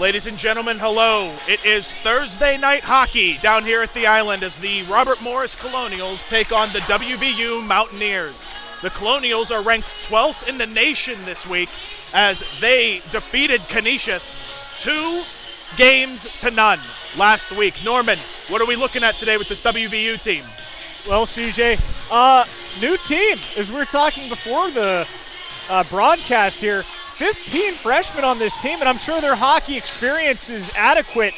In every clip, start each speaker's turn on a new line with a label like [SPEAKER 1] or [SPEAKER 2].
[SPEAKER 1] Ladies and gentlemen, hello. It is Thursday night hockey down here at the island as the Robert Morris Colonials take on the WVU Mountaineers. The Colonials are ranked 12th in the nation this week as they defeated Canisius 2-0 last week. Norman, what are we looking at today with this WVU team?
[SPEAKER 2] Well, CJ, new team. As we were talking before the broadcast here, 15 freshmen on this team, and I'm sure their hockey experience is adequate.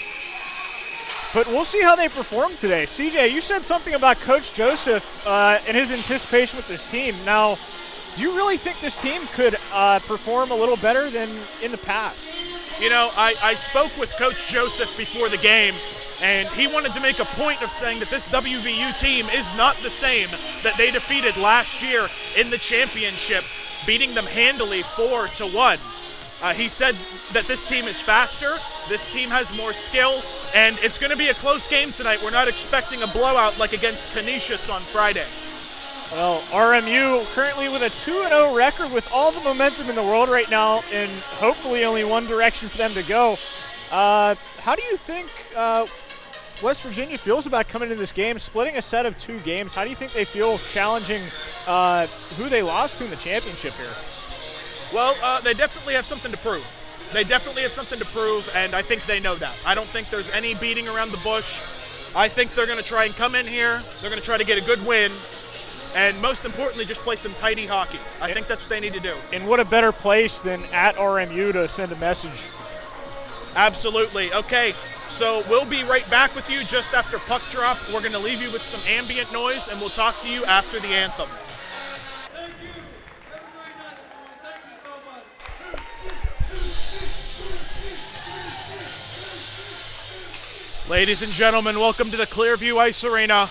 [SPEAKER 2] But we'll see how they perform today. CJ, you said something about Coach Joseph and his anticipation with this team. Now, do you really think this team could perform a little better than in the past?
[SPEAKER 1] You know, I spoke with Coach Joseph before the game, and he wanted to make a point of saying that this WVU team is not the same that they defeated last year in the championship, beating them handily 4-1. He said that this team is faster, this team has more skill, and it's going to be a close game tonight. We're not expecting a blowout like against Canisius on Friday.
[SPEAKER 2] Well, RMU currently with a 2-0 record with all the momentum in the world right now, and hopefully only one direction for them to go. How do you think West Virginia feels about coming into this game, splitting a set of 2 games? How do you think they feel challenging who they lost to in the championship here?
[SPEAKER 1] Well, they definitely have something to prove. And I think they know that. I don't think there's any beating around the bush. I think they're going to try and come in here. They're going to try to get a good win. And most importantly, just play some tidy hockey. I think that's what they need to do.
[SPEAKER 2] And what a better place than at RMU to send a message.
[SPEAKER 1] Absolutely. Okay, so we'll be right back with you just after puck drop. We're going to leave you with some ambient noise, and we'll talk to you after the anthem.
[SPEAKER 3] Thank you. Everybody done it. Thank you so much.
[SPEAKER 1] Ladies and gentlemen, welcome to the Clearview Ice Arena.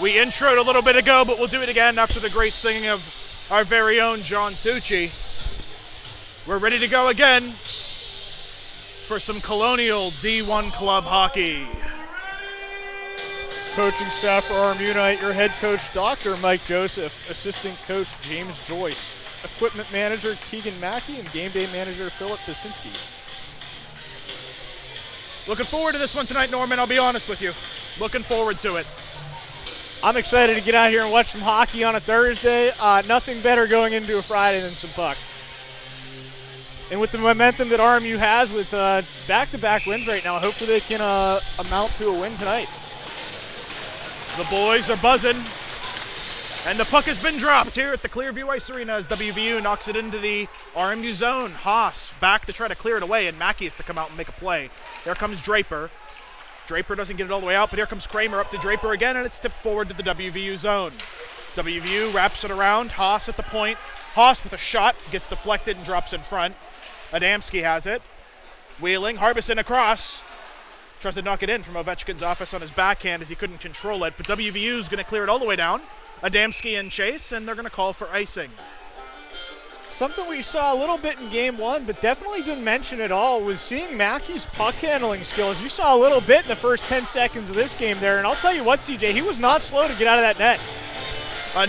[SPEAKER 1] We introed a little bit ago, but we'll do it again after the great singing of our very own John Tucci. We're ready to go again for some Colonial D1 club hockey.
[SPEAKER 2] Coaching staff for RMU tonight, your head coach, Dr. Mike Joseph, assistant coach, James Joyce, equipment manager, Keegan Mackey, and game day manager, Philip Basinski.
[SPEAKER 1] Looking forward to this one tonight, Norman, I'll be honest with you. Looking forward to it.
[SPEAKER 2] I'm excited to get out here and watch some hockey on a Thursday. Nothing better going into a Friday than some puck. And with the momentum that RMU has with back-to-back wins right now, hopefully they can amount to a win tonight.
[SPEAKER 1] The boys are buzzing, and the puck has been dropped here at the Clearview Ice Arena as WVU knocks it into the RMU zone. Haas back to try to clear it away, and Mackey has to come out and make a play. There comes Draper. Draper doesn't get it all the way out, but here comes Kramer up to Draper again, and it's tipped forward to the WVU zone. WVU wraps it around. Haas at the point. Haas with a shot, gets deflected and drops in front. Adamski has it. Wheeling, Harbison across. Tries to knock it in from Ovechkin's office on his backhand as he couldn't control it, but WVU is going to clear it all the way down. Adamski in chase, and they're going to call for icing.
[SPEAKER 2] Something we saw a little bit in game 1, but definitely didn't mention at all, was seeing Mackey's puck handling skills. You saw a little bit in the first 10 seconds of this game there, and I'll tell you what, CJ, he was not slow to get out of that net.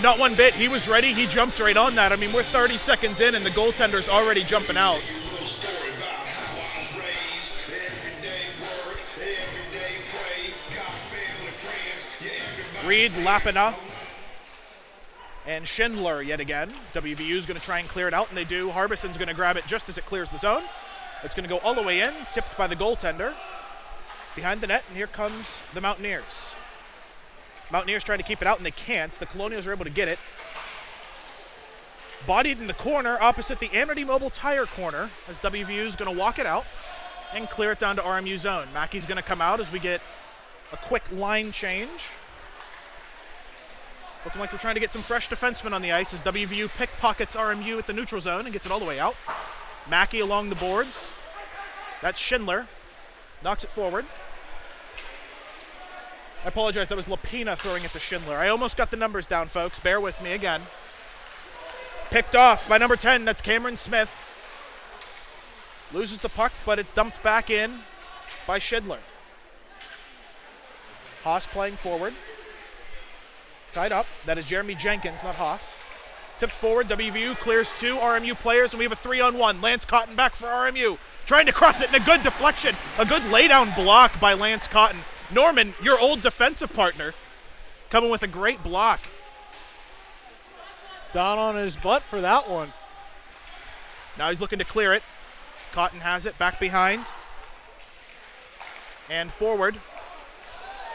[SPEAKER 1] Not one bit. He was ready. He jumped right on that. I mean, we're 30 seconds in, and the goaltender's already jumping out. Reed, Lapina, and Schindler yet again. WVU's going to try and clear it out, and they do. Harbison's going to grab it just as it clears the zone. It's going to go all the way in, tipped by the goaltender. Behind the net, and here comes the Mountaineers. Mountaineers trying to keep it out, and they can't. The Colonials are able to get it. Bodied in the corner opposite the Amity Mobile Tire corner as WVU's going to walk it out and clear it down to RMU zone. Mackey's going to come out as we get a quick line change. Looking like we're trying to get some fresh defensemen on the ice as WVU pickpockets RMU at the neutral zone and gets it all the way out. Mackey along the boards. That's Schindler. Knocks it forward. I apologize, that was Lapina throwing it to Schindler. I almost got the numbers down, folks. Bear with me again. Picked off by number 10, that's Cameron Smith. Loses the puck, but it's dumped back in by Schindler. Haas playing forward. Tied up. That is Jeremy Jenkins, not Haas. Tipped forward. WVU clears 2 RMU players, and we have a 3-on-1. Lance Cotton back for RMU. trying to cross it, and a good deflection. A good laydown block by Lance Cotton. Norman, your old defensive partner, coming with a great block.
[SPEAKER 2] Down on his butt for that one.
[SPEAKER 1] Now he's looking to clear it. Cotton has it, back behind. And forward.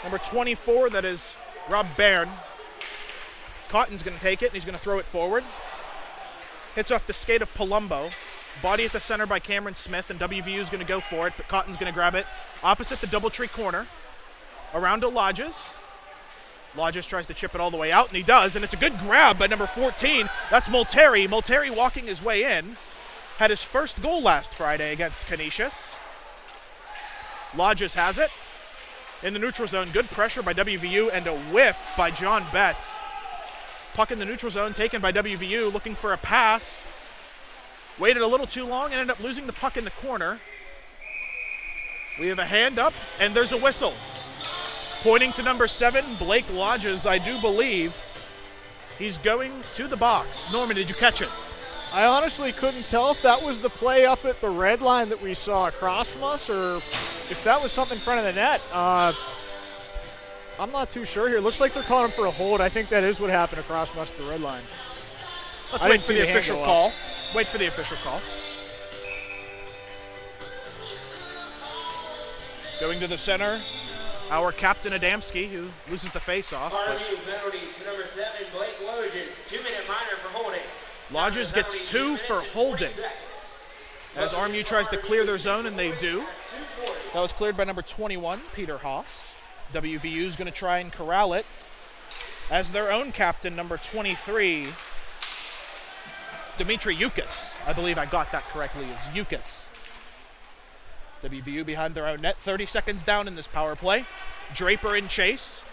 [SPEAKER 1] Number 24, that is Rob Bairn. Cotton's going to take it, and he's going to throw it forward. Hits off the skate of Palumbo. Body at the center by Cameron Smith, and WVU is going to go for it, but Cotton's going to grab it. Opposite the Doubletree corner. Around to Lodges. Lodges tries to chip it all the way out, and he does, and it's a good grab by number 14. That's Multeri. Multeri walking his way in. Had his first goal last Friday against Canisius. Lodges has it. In the neutral zone, good pressure by WVU, and a whiff by John Betts. Puck in the neutral zone taken by WVU, looking for a pass. Waited a little too long and ended up losing the puck in the corner. We have a hand up, and there's a whistle. Pointing to number 7, Blake Lodges, I do believe. He's going to the box. Norman, did you catch it?
[SPEAKER 2] I honestly couldn't tell if that was the play up at the red line that we saw across from us or if that was something in front of the net. I'm not too sure here. Looks like they're calling him for a hold. I think that is what happened across from us at the red line.
[SPEAKER 1] Let's wait for the official call. Wait for the official call. Going to the center, our captain Adamski, who loses the face-off.
[SPEAKER 4] RMU penalty to number 7, Blake Lodges. 2-minute minor for holding.
[SPEAKER 1] Lodges gets 2 for holding. As RMU tries to clear their zone, and they do. That was cleared by number 21, Peter Haas. WVU is going to try and corral it. As their own captain, number 23, Dimitri Yukas. I believe I got that correctly, is Yukas. WVU behind their own net, 30 seconds down in this power play. Draper in chase.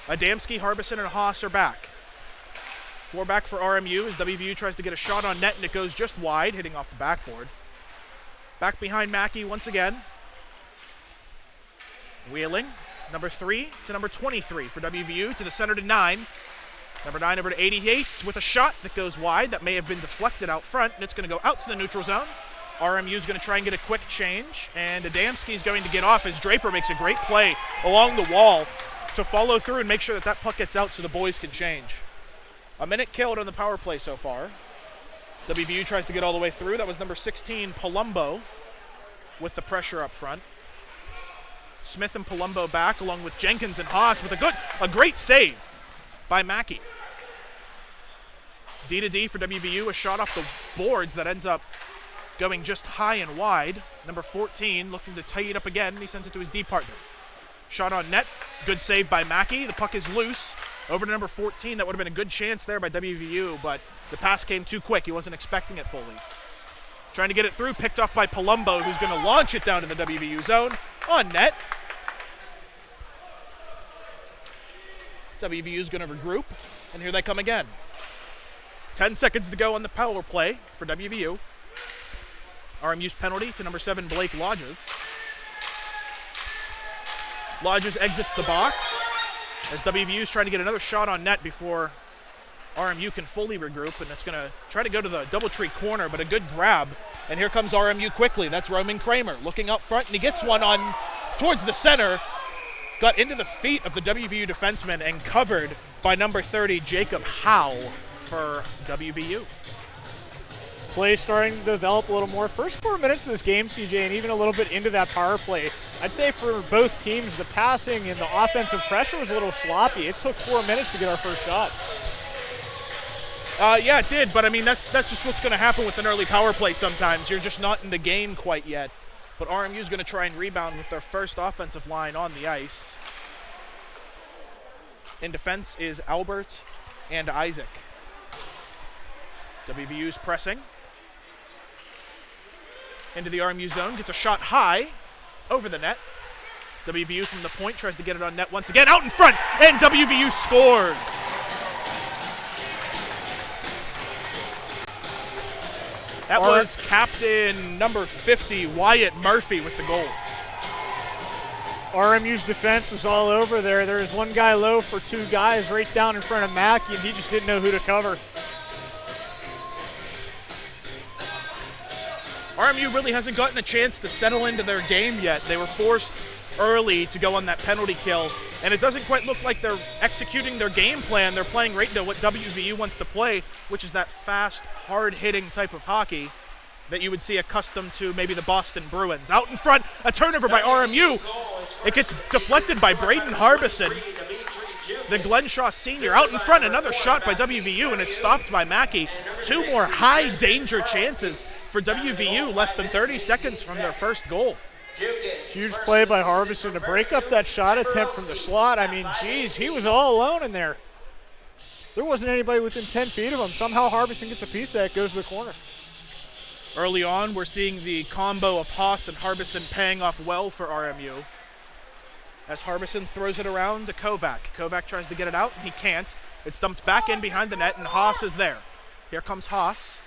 [SPEAKER 1] Adamski, Harbison, and Haas are back. 4 back for RMU as WVU tries to get a shot on net, and it goes just wide, hitting off the backboard. Back behind Mackey once again. Wheeling, number 3 to number 23 for WVU, to the center to 9. Number 9 over to 88 with a shot that goes wide. That may have been deflected out front, and it's going to go out to the neutral zone. RMU is going to try and get a quick change, and Adamski is going to get off as Draper makes a great play along the wall to follow through and make sure that that puck gets out so the boys can change. A minute killed on the power play so far. WVU tries to get all the way through. That was number 16, Palumbo, with the pressure up front. Smith and Palumbo back, along with Jenkins and Haas with a great save by Mackey. D to D for WVU, a shot off the boards that ends up going just high and wide. Number 14 looking to tie it up again. He sends it to his D partner. Shot on net. Good save by Mackey. The puck is loose. Over to number 14. That would have been a good chance there by WVU, but the pass came too quick. He wasn't expecting it fully. Trying to get it through. Picked off by Palumbo, who's going to launch it down to the WVU zone. On net. WVU is going to regroup, and here they come again. 10 seconds to go on the power play for WVU. RMU's penalty to number 7, Blake Lodges. Lodges exits the box as WVU is trying to get another shot on net before RMU can fully regroup, and it's going to try to go to the Doubletree corner, but a good grab. And here comes RMU quickly. That's Roman Kramer looking up front, and he gets one on towards the center. Got into the feet of the WVU defenseman and covered by number 30, Jacob Howe for WVU.
[SPEAKER 2] Play starting to develop a little more. First 4 minutes of this game, CJ, and even a little bit into that power play, I'd say for both teams, the passing and the offensive pressure was a little sloppy. It took 4 minutes to get our first shot.
[SPEAKER 1] Yeah, it did, but I mean, that's just what's going to happen with an early power play sometimes. You're just not in the game quite yet. But RMU is going to try and rebound with their first offensive line on the ice. In defense is Albert and Isaac. WVU's pressing. Into the RMU zone, gets a shot high over the net. WVU from the point tries to get it on net once again, out in front, and WVU scores. That was captain number 50, Wyatt Murphy, with the goal.
[SPEAKER 2] RMU's defense was all over there. There was one guy low for 2 guys right down in front of Mackey, and he just didn't know who to cover.
[SPEAKER 1] RMU really hasn't gotten a chance to settle into their game yet. They were forced early to go on that penalty kill, and it doesn't quite look like they're executing their game plan. They're playing right into what WVU wants to play, which is that fast, hard-hitting type of hockey that you would see accustomed to maybe the Boston Bruins. Out in front, a turnover by RMU. It gets deflected by Braden Harbison, the Glenshaw senior. Out in front, another shot by WVU, and it's stopped by Mackey. Two more high-danger chances for WVU, less than 30 seconds from their first goal.
[SPEAKER 2] Huge play by Harbison to break up that shot attempt from the slot. I mean, geez, he was all alone in there. There wasn't anybody within 10 feet of him. Somehow Harbison gets a piece of that, goes to the corner.
[SPEAKER 1] Early on, we're seeing the combo of Haas and Harbison paying off well for RMU. As Harbison throws it around to Kovac. Kovac tries to get it out, and he can't. It's dumped back in behind the net, and Haas is there. Here comes Haas.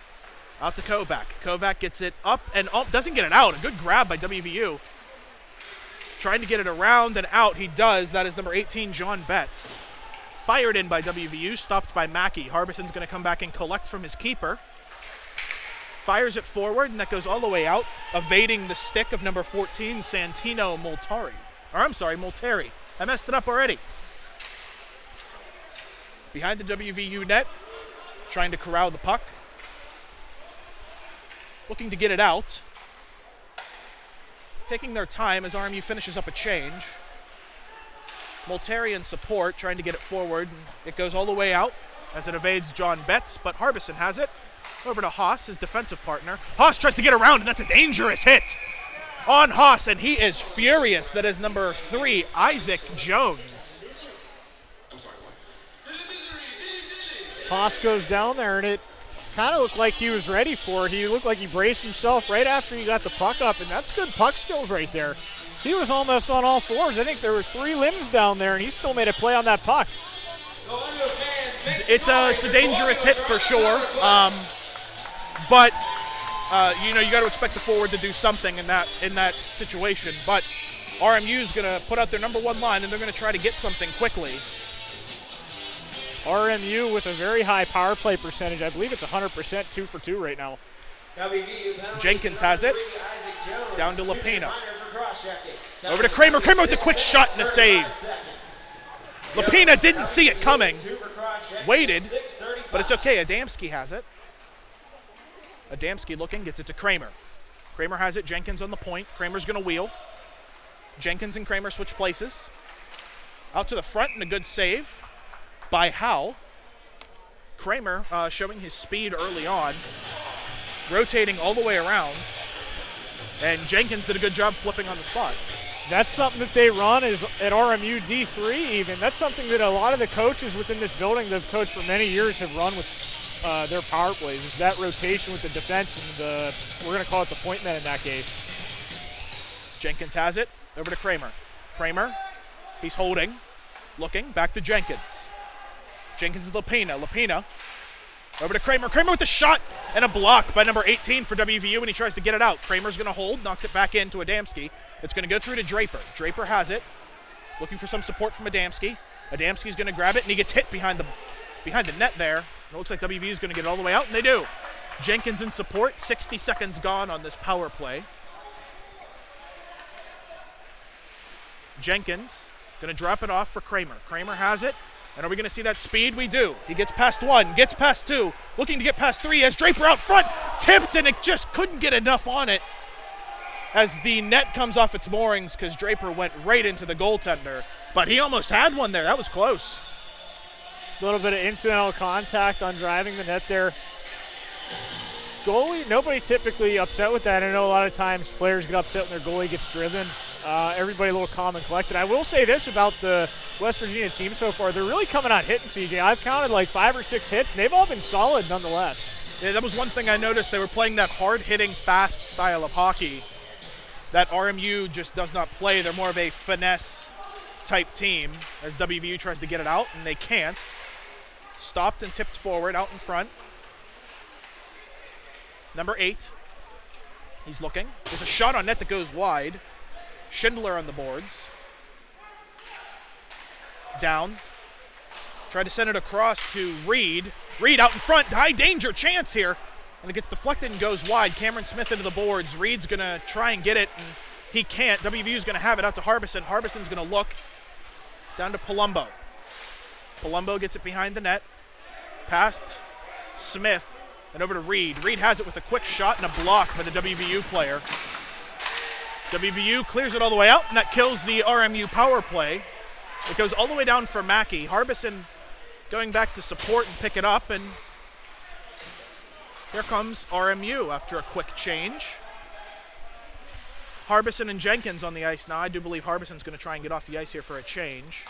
[SPEAKER 1] Out to Kovac. Kovac gets it up and doesn't get it out. A good grab by WVU. Trying to get it around and out. He does. That is number 18, John Betts. Fired in by WVU. Stopped by Mackey. Harbison's going to come back and collect from his keeper. Fires it forward, and that goes all the way out, evading the stick of number 14, Santino Moltari. Or I'm sorry, Molteri. I messed it up already. Behind the WVU net, trying to corral the puck. Looking to get it out. Taking their time as RMU finishes up a change. Molteri in support, trying to get it forward. It goes all the way out as it evades John Betts, but Harbison has it. Over to Haas, his defensive partner. Haas tries to get around, and that's a dangerous hit on Haas, and he is furious. That is number 3, Isaac Jones.
[SPEAKER 2] Haas goes down there, and it kind of looked like he was ready for it. He looked like he braced himself right after he got the puck up, and that's good puck skills right there. He was almost on all fours. I think there were 3 limbs down there, and he still made a play on that puck.
[SPEAKER 1] It's a dangerous hit for sure, but you got to expect the forward to do something in that situation. But RMU is going to put out their number 1 line, and they're going to try to get something quickly.
[SPEAKER 2] RMU with a very high power play percentage. I believe it's 100%, 2 for 2 right now.
[SPEAKER 1] Jenkins has it. Down to Lapina. Over to Kramer. Kramer with the quick shot and a save. Lapina didn't see it coming. Waited, but it's okay. Adamski has it. Adamski looking, gets it to Kramer. Kramer has it. Jenkins on the point. Kramer's going to wheel. Jenkins and Kramer switch places. Out to the front and a good save by Howe. Kramer showing his speed early on, rotating all the way around, and Jenkins did a good job flipping on the spot.
[SPEAKER 2] That's something that they run is at RMU D3 even. That's something that a lot of the coaches within this building that have coached for many years have run with their power plays, is that rotation with the defense and we're going to call it the point man in that case.
[SPEAKER 1] Jenkins has it. Over to Kramer. Kramer, he's holding, looking, back to Jenkins. Jenkins is Lapina. Lapina over to Kramer. Kramer with the shot and a block by number 18 for WVU, and he tries to get it out. Kramer's going to hold, knocks it back into Adamski. It's going to go through to Draper. Draper has it, looking for some support from Adamski. Adamski's going to grab it, and he gets hit behind the net there. It looks like WVU is going to get it all the way out, and they do. Jenkins in support. 60 seconds gone on this power play. Jenkins going to drop it off for Kramer. Kramer has it. And are we going to see that speed? We do. He gets past 1, gets past 2, looking to get past 3 as Draper out front, tipped, and it just couldn't get enough on it as the net comes off its moorings because Draper went right into the goaltender. But he almost had one there. That was close.
[SPEAKER 2] A little bit of incidental contact on driving the net there. Goalie, nobody typically upset with that. I know a lot of times players get upset when their goalie gets driven. Everybody a little calm and collected. I will say this about the West Virginia team so far. They're really coming out hitting, CJ. I've counted like 5 or 6 hits, and they've all been solid nonetheless.
[SPEAKER 1] Yeah, that was one thing I noticed. They were playing that hard-hitting, fast style of hockey that RMU just does not play. They're more of a finesse-type team as WVU tries to get it out, and they can't. Stopped and tipped forward out in front. Number 8. He's looking. There's a shot on net that goes wide. Schindler on the boards. Down. Tried to send it across to Reed. Reed out in front. High danger chance here. and it gets deflected and goes wide. Cameron Smith into the boards. Reed's going to try and get it, and he can't. WVU's going to have it out to Harbison. Harbison's going to look down to Palumbo. Palumbo gets it behind the net. Past Smith and over to Reed. Reed has it with a quick shot and a block by the WVU player. WVU clears it all the way out, and that kills the RMU power play. It goes all the way down for Mackey. Harbison going back to support and pick it up, and here comes RMU after a quick change. Harbison and Jenkins on the ice now. I do believe Harbison's going to try and get off the ice here for a change.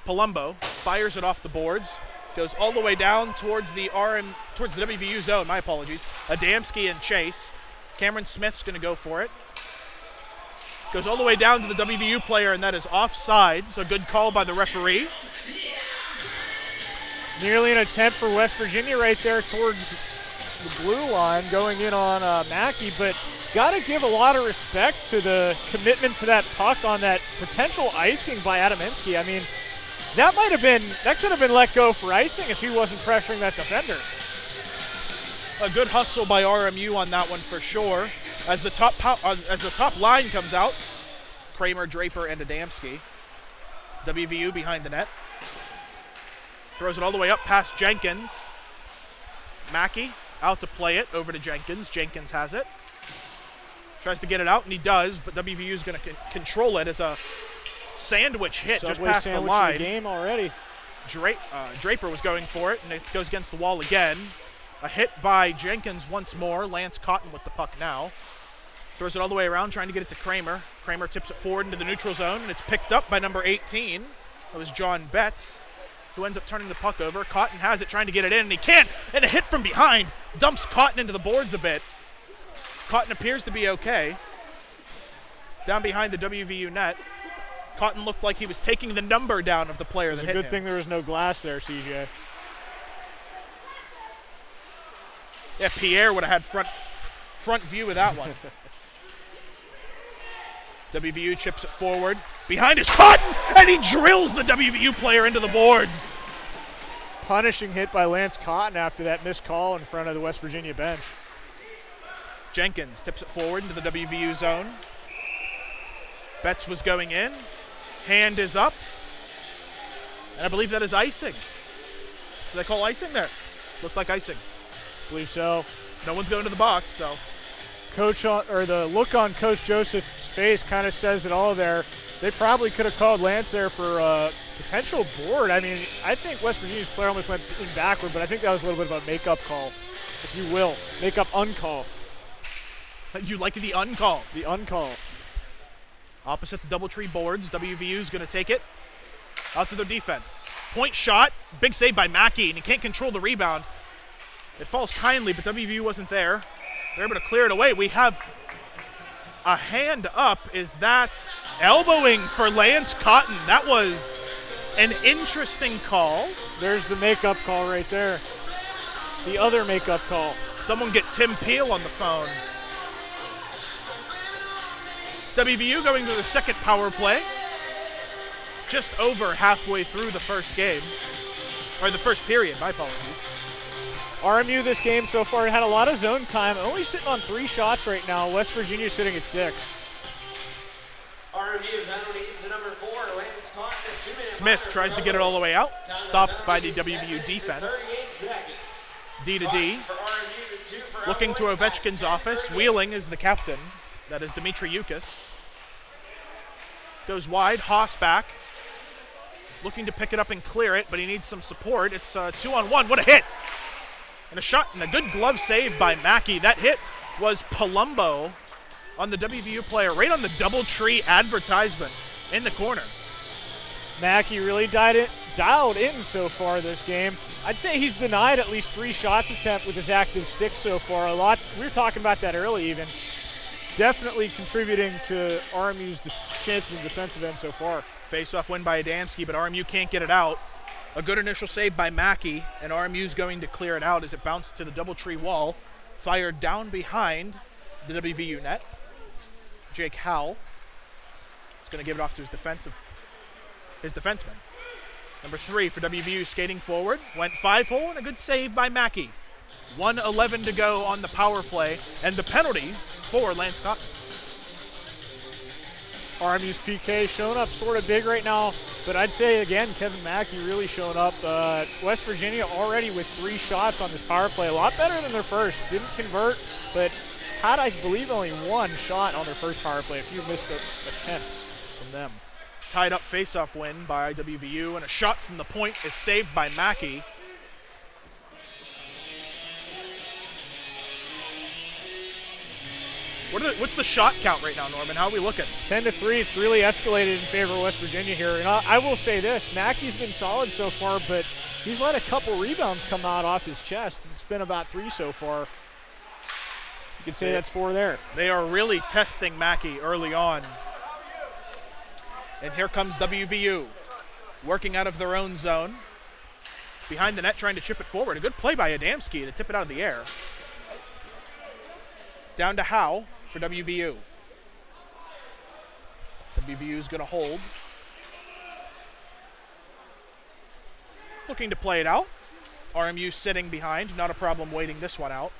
[SPEAKER 1] Palumbo fires it off the boards. Goes all the way down towards the WVU zone. My apologies. Adamski and Chase. Cameron Smith's going to go for it. Goes all the way down to the WVU player, and that is offside. So good call by the referee.
[SPEAKER 2] Nearly an attempt for West Virginia right there towards the blue line, going in on Mackey, but got to give a lot of respect to the commitment to that puck on that potential icing by Adamski. I mean, that could have been let go for icing if he wasn't pressuring that defender.
[SPEAKER 1] A good hustle by RMU on that one for sure. As the top line comes out, Kramer, Draper, and Adamski. WVU behind the net. Throws it all the way up past Jenkins. Mackey out to play it over to Jenkins. Jenkins has it. Tries to get it out, and he does, but WVU is going to control it as a sandwich hit just past the line.
[SPEAKER 2] Of the game already.
[SPEAKER 1] Draper was going for it, and it goes against the wall again. A hit by Jenkins once more. Lance Cotton with the puck now. Throws it all the way around, trying to get it to Kramer. Kramer tips it forward into the neutral zone, and it's picked up by number 18. That was John Betts, who ends up turning the puck over. Cotton has it, trying to get it in, and he can't. And a hit from behind dumps Cotton into the boards a bit. Cotton appears to be okay. Down behind the WVU net. Cotton looked like he was taking the number down of the player that hit him.
[SPEAKER 2] It's a good thing there was no glass there, CJ.
[SPEAKER 1] Yeah, Pierre would have had front view of that one. WVU chips it forward. Behind is Cotton, and he drills the WVU player into the boards.
[SPEAKER 2] Punishing hit by Lance Cotton after that missed call in front of the West Virginia bench.
[SPEAKER 1] Jenkins tips it forward into the WVU zone. Betts was going in. Hand is up. And I believe that is icing. Did they call icing there? Looked like icing.
[SPEAKER 2] Believe so.
[SPEAKER 1] No one's going to the box, so.
[SPEAKER 2] The look on Coach Joseph's face kind of says it all there. They probably could have called Lance there for a potential board. I mean, I think West Virginia's player almost went in backward, but I think that was a little bit of a make-up call, if you will. Make-up uncall.
[SPEAKER 1] You like the uncall.
[SPEAKER 2] The uncall.
[SPEAKER 1] Opposite the Doubletree boards, WVU's going to take it out to their defense. Point shot, big save by Mackey, and he can't control the rebound. It falls kindly, but WVU wasn't there. They're able to clear it away. We have a hand up. Is that elbowing for Lance Cotton? That was an interesting call.
[SPEAKER 2] There's the makeup call right there. The other makeup call.
[SPEAKER 1] Someone get Tim Peel on the phone. WVU going to the second power play. Just over halfway through the first game. Or the first period, my apologies.
[SPEAKER 2] RMU this game so far had a lot of zone time, only sitting on 3 shots right now. West Virginia sitting at 6.
[SPEAKER 4] RMU penalty to number 4, Lance Cotton at 2 minutes.
[SPEAKER 1] Smith tries to get it all the way out, stopped by the WVU defense. D to D. Looking to Ovechkin's office. Wheeling is the captain. That is Dimitri Yukis. Goes wide, Haas back. Looking to pick it up and clear it, but he needs some support. It's 2-on-1. What a hit! And a shot and a good glove save by Mackey. That hit was Palumbo on the WVU player, right on the Doubletree advertisement in the corner.
[SPEAKER 2] Mackey really dialed in so far this game. I'd say he's denied at least 3 shots attempt with his active stick so far. A lot. We were talking about that early even. Definitely contributing to RMU's chances in defensive end so far.
[SPEAKER 1] Face-off win by Adamski, but RMU can't get it out. A good initial save by Mackey, and RMU's going to clear it out as it bounced to the Doubletree wall. Fired down behind the WVU net. Jake Howell is going to give it off to his defenseman. Number 3 for WVU skating forward. Went 5-hole and a good save by Mackey. 1:11 to go on the power play, and the penalty for Lance Cotton.
[SPEAKER 2] RMU's PK showing up sort of big right now, but I'd say again, Kevin Mackey really showing up. West Virginia already with 3 shots on this power play, a lot better than their first. Didn't convert, but had, I believe, only 1 shot on their first power play. A few missed attempts from them.
[SPEAKER 1] Tied up faceoff win by WVU, and a shot from the point is saved by Mackey. What's the shot count right now, Norman? How are we looking?
[SPEAKER 2] 10-3. It's really escalated in favor of West Virginia here. And I will say this, Mackey's been solid so far, but he's let a couple rebounds come out off his chest. It's been about 3 so far. You can say that's 4 there.
[SPEAKER 1] They are really testing Mackey early on. And here comes WVU, working out of their own zone. Behind the net, trying to chip it forward. A good play by Adamski to tip it out of the air. Down to Howe for WVU. WVU is going to hold. Looking to play it out. RMU sitting behind, not a problem waiting this one out.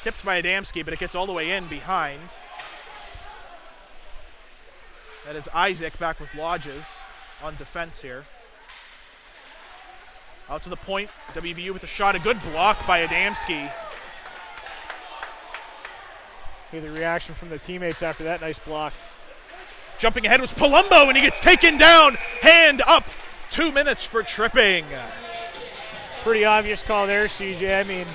[SPEAKER 1] Tipped by Adamski, but it gets all the way in behind. That is Isaac back with Lodges on defense here. Out to the point, WVU with a shot, a good block by Adamski.
[SPEAKER 2] Hey, the reaction from the teammates after that nice block.
[SPEAKER 1] Jumping ahead was Palumbo, and he gets taken down, hand up. 2 minutes for tripping.
[SPEAKER 2] Pretty obvious call there, CJ. I mean,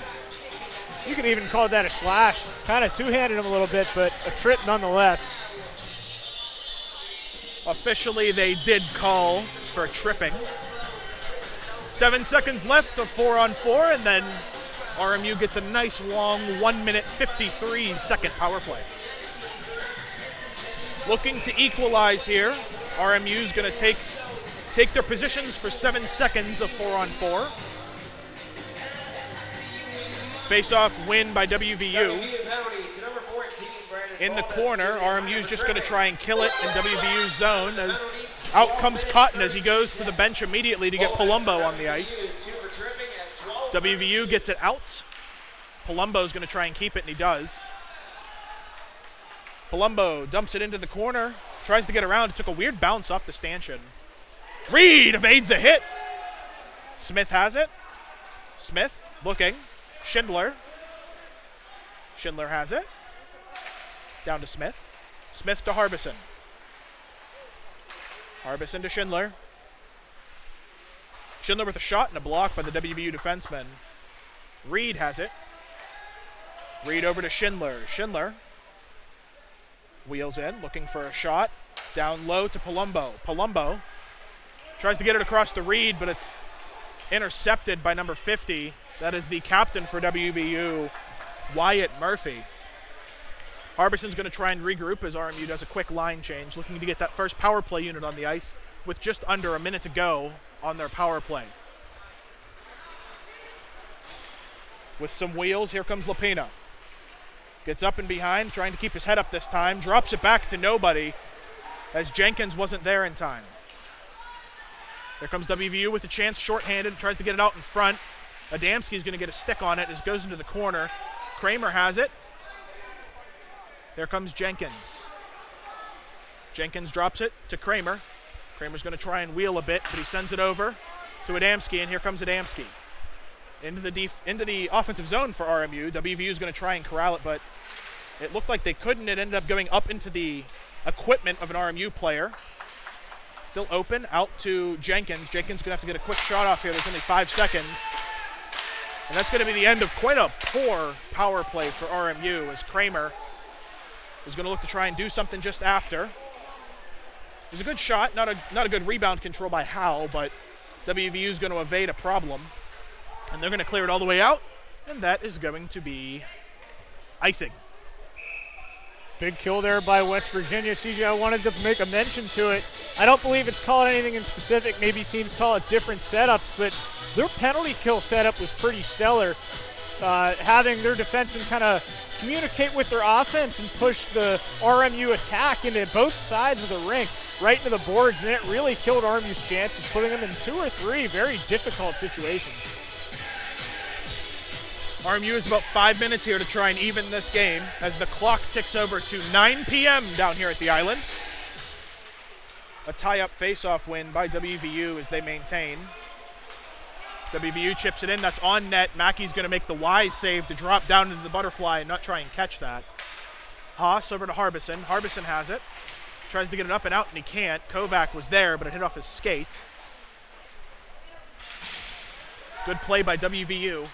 [SPEAKER 2] you could even call that a slash. Kind of two-handed him a little bit, but a trip nonetheless.
[SPEAKER 1] Officially, they did call for tripping. 7 seconds left of 4-on-4, and then RMU gets a nice long 1-minute 53-second power play. Looking to equalize here. RMU's going to take their positions for 7 seconds of 4-on-4. Face-off win by WVU. In the corner, RMU's just going to try and kill it in WVU's zone as out comes Cotton as he goes to the bench immediately to get Palumbo on the ice. WVU gets it out. Palumbo's going to try and keep it, and he does. Palumbo dumps it into the corner, tries to get around. It took a weird bounce off the stanchion. Reed evades a hit. Smith has it. Smith looking. Schindler. Schindler has it. Down to Smith. Smith to Harbison. Harbison to Schindler. Schindler with a shot and a block by the WVU defenseman. Reed has it. Reed over to Schindler. Schindler wheels in, looking for a shot. Down low to Palumbo. Palumbo tries to get it across the Reed, but it's intercepted by number 50. That is the captain for WVU, Wyatt Murphy. Harbison's going to try and regroup as RMU does a quick line change, looking to get that first power play unit on the ice with just under a minute to go on their power play. With some wheels, here comes Lapina. Gets up and behind, trying to keep his head up this time. Drops it back to nobody as Jenkins wasn't there in time. There comes WVU with a chance, shorthanded, tries to get it out in front. Adamski's going to get a stick on it as it goes into the corner. Kramer has it. There comes Jenkins. Jenkins drops it to Kramer. Kramer's going to try and wheel a bit, but he sends it over to Adamski, and here comes Adamski. Into the offensive zone for RMU. WVU is going to try and corral it, but it looked like they couldn't. It ended up going up into the equipment of an RMU player. Still open, out to Jenkins. Jenkins going to have to get a quick shot off here. There's only 5 seconds. And that's going to be the end of quite a poor power play for RMU as Kramer is going to look to try and do something just after. It was a good shot, not a good rebound control by Howe, but WVU is going to evade a problem. And they're going to clear it all the way out, and that is going to be icing.
[SPEAKER 2] Big kill there by West Virginia. CJ, I wanted to make a mention to it. I don't believe it's calling anything in specific. Maybe teams call it different setups, but their penalty kill setup was pretty stellar. Having their defensemen kind of communicate with their offense and push the RMU attack into both sides of the rink, right into the boards, and it really killed RMU's chances, putting them in 2 or 3 very difficult situations.
[SPEAKER 1] RMU is about 5 minutes here to try and even this game as the clock ticks over to 9 p.m. down here at the island. A tie-up face-off win by WVU as they maintain. WVU chips it in. That's on net. Mackey's going to make the wise save to drop down into the butterfly and not try and catch that. Haas over to Harbison. Harbison has it. Tries to get it up and out, and he can't. Kovac was there, but it hit off his skate. Good play by WVU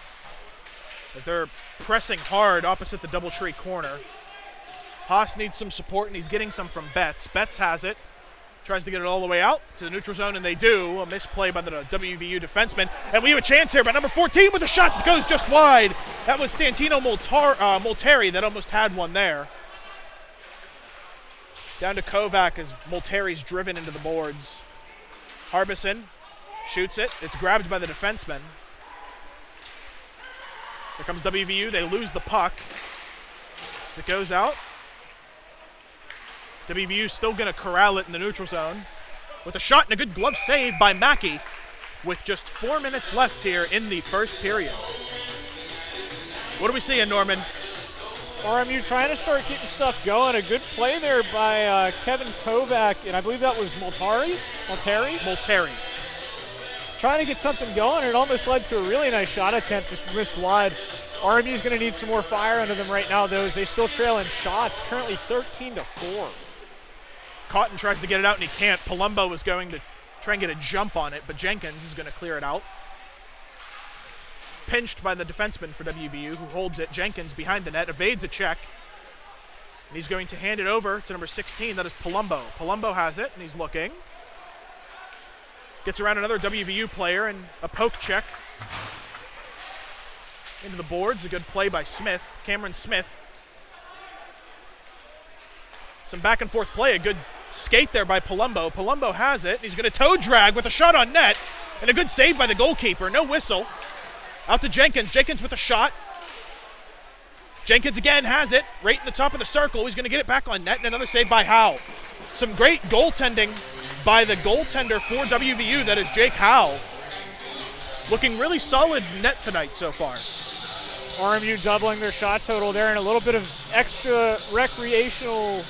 [SPEAKER 1] as they're pressing hard opposite the DoubleTree corner. Haas needs some support, and he's getting some from Betts. Betts has it. Tries to get it all the way out to the neutral zone, and they do. A misplay by the WVU defenseman. And we have a chance here by number 14 with a shot that goes just wide. That was Santino Molteri that almost had one there. Down to Kovac as Molteri's driven into the boards. Harbison shoots it. It's grabbed by the defenseman. Here comes WVU. They lose the puck as it goes out. WVU still going to corral it in the neutral zone with a shot and a good glove save by Mackey with just 4 minutes left here in the first period. What are we seeing, Norman?
[SPEAKER 2] RMU trying to start keeping stuff going. A good play there by Kevin Kovac, and I believe that was Molteri. Trying to get something going, and it almost led to a really nice shot attempt, just missed wide. RMU's going to need some more fire under them right now, though, as they still trail in shots, currently 13-4.
[SPEAKER 1] Cotton tries to get it out, and he can't. Palumbo was going to try and get a jump on it, but Jenkins is going to clear it out. Pinched by the defenseman for WVU, who holds it. Jenkins behind the net, evades a check. And he's going to hand it over to number 16, that is Palumbo. Palumbo has it, and he's looking. Gets around another WVU player, and a poke check into the boards. A good play by Smith, Cameron Smith. Some back and forth play, a good skate there by Palumbo. Palumbo has it. He's going to toe drag with a shot on net, and a good save by the goalkeeper. No whistle. Out to Jenkins. Jenkins with a shot. Jenkins again has it right in the top of the circle. He's going to get it back on net, and another save by Howe. Some great goaltending by the goaltender for WVU, that is Jake Howe. Looking really solid net tonight so far.
[SPEAKER 2] RMU doubling their shot total there, and a little bit of extra recreational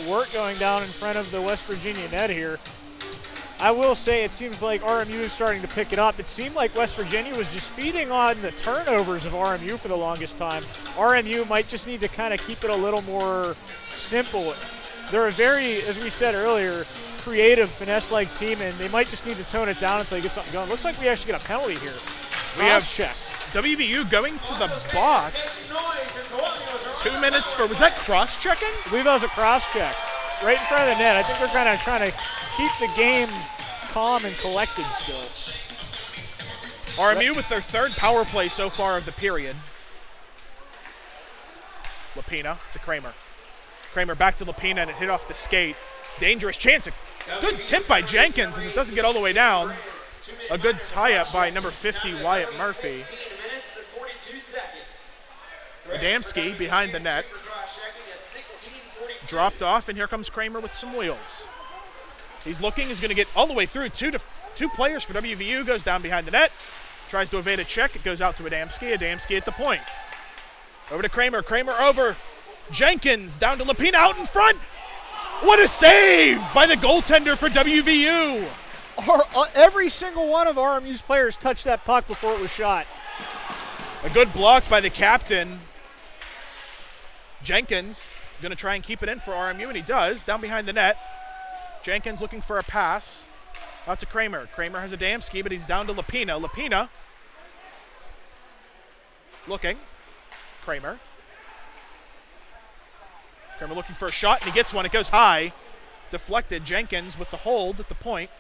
[SPEAKER 2] work going down in front of the West Virginia net here. I will say it seems like RMU is starting to pick it up. It seemed like West Virginia was just feeding on the turnovers of RMU for the longest time. RMU might just need to kind of keep it a little more simple. They're a very, as we said earlier, creative, finesse-like team, and they might just need to tone it down until they get something going. Looks like we actually get a penalty here.
[SPEAKER 1] We have check. WVU going to the box. 2 minutes for, was that cross-checking?
[SPEAKER 2] I believe that was a cross-check right in front of the net. I think they're kind of trying to keep the game calm and collected still.
[SPEAKER 1] RMU with their third power play so far of the period. Lapina to Kramer. Kramer back to Lapina, and it hit off the skate. Dangerous chance. A good tip by Jenkins as it doesn't get all the way down. A good tie-up by number 50, Wyatt Murphy. Adamski behind the net. Dropped off, and here comes Kramer with some wheels. He's looking, he's going to get all the way through. Two players for WVU, goes down behind the net. Tries to evade a check, it goes out to Adamski. Adamski at the point. Over to Kramer, Kramer over. Jenkins down to Lapina, out in front. What a save by the goaltender for WVU.
[SPEAKER 2] Every single one of RMU's players touched that puck before it was shot.
[SPEAKER 1] A good block by the captain. Jenkins going to try and keep it in for RMU, and he does, down behind the net. Jenkins looking for a pass. Out to Kramer. Kramer has Adamski, but he's down to Lapina. Lapina looking. Kramer looking for a shot, and he gets one. It goes high. Deflected. Jenkins with the hold at the point.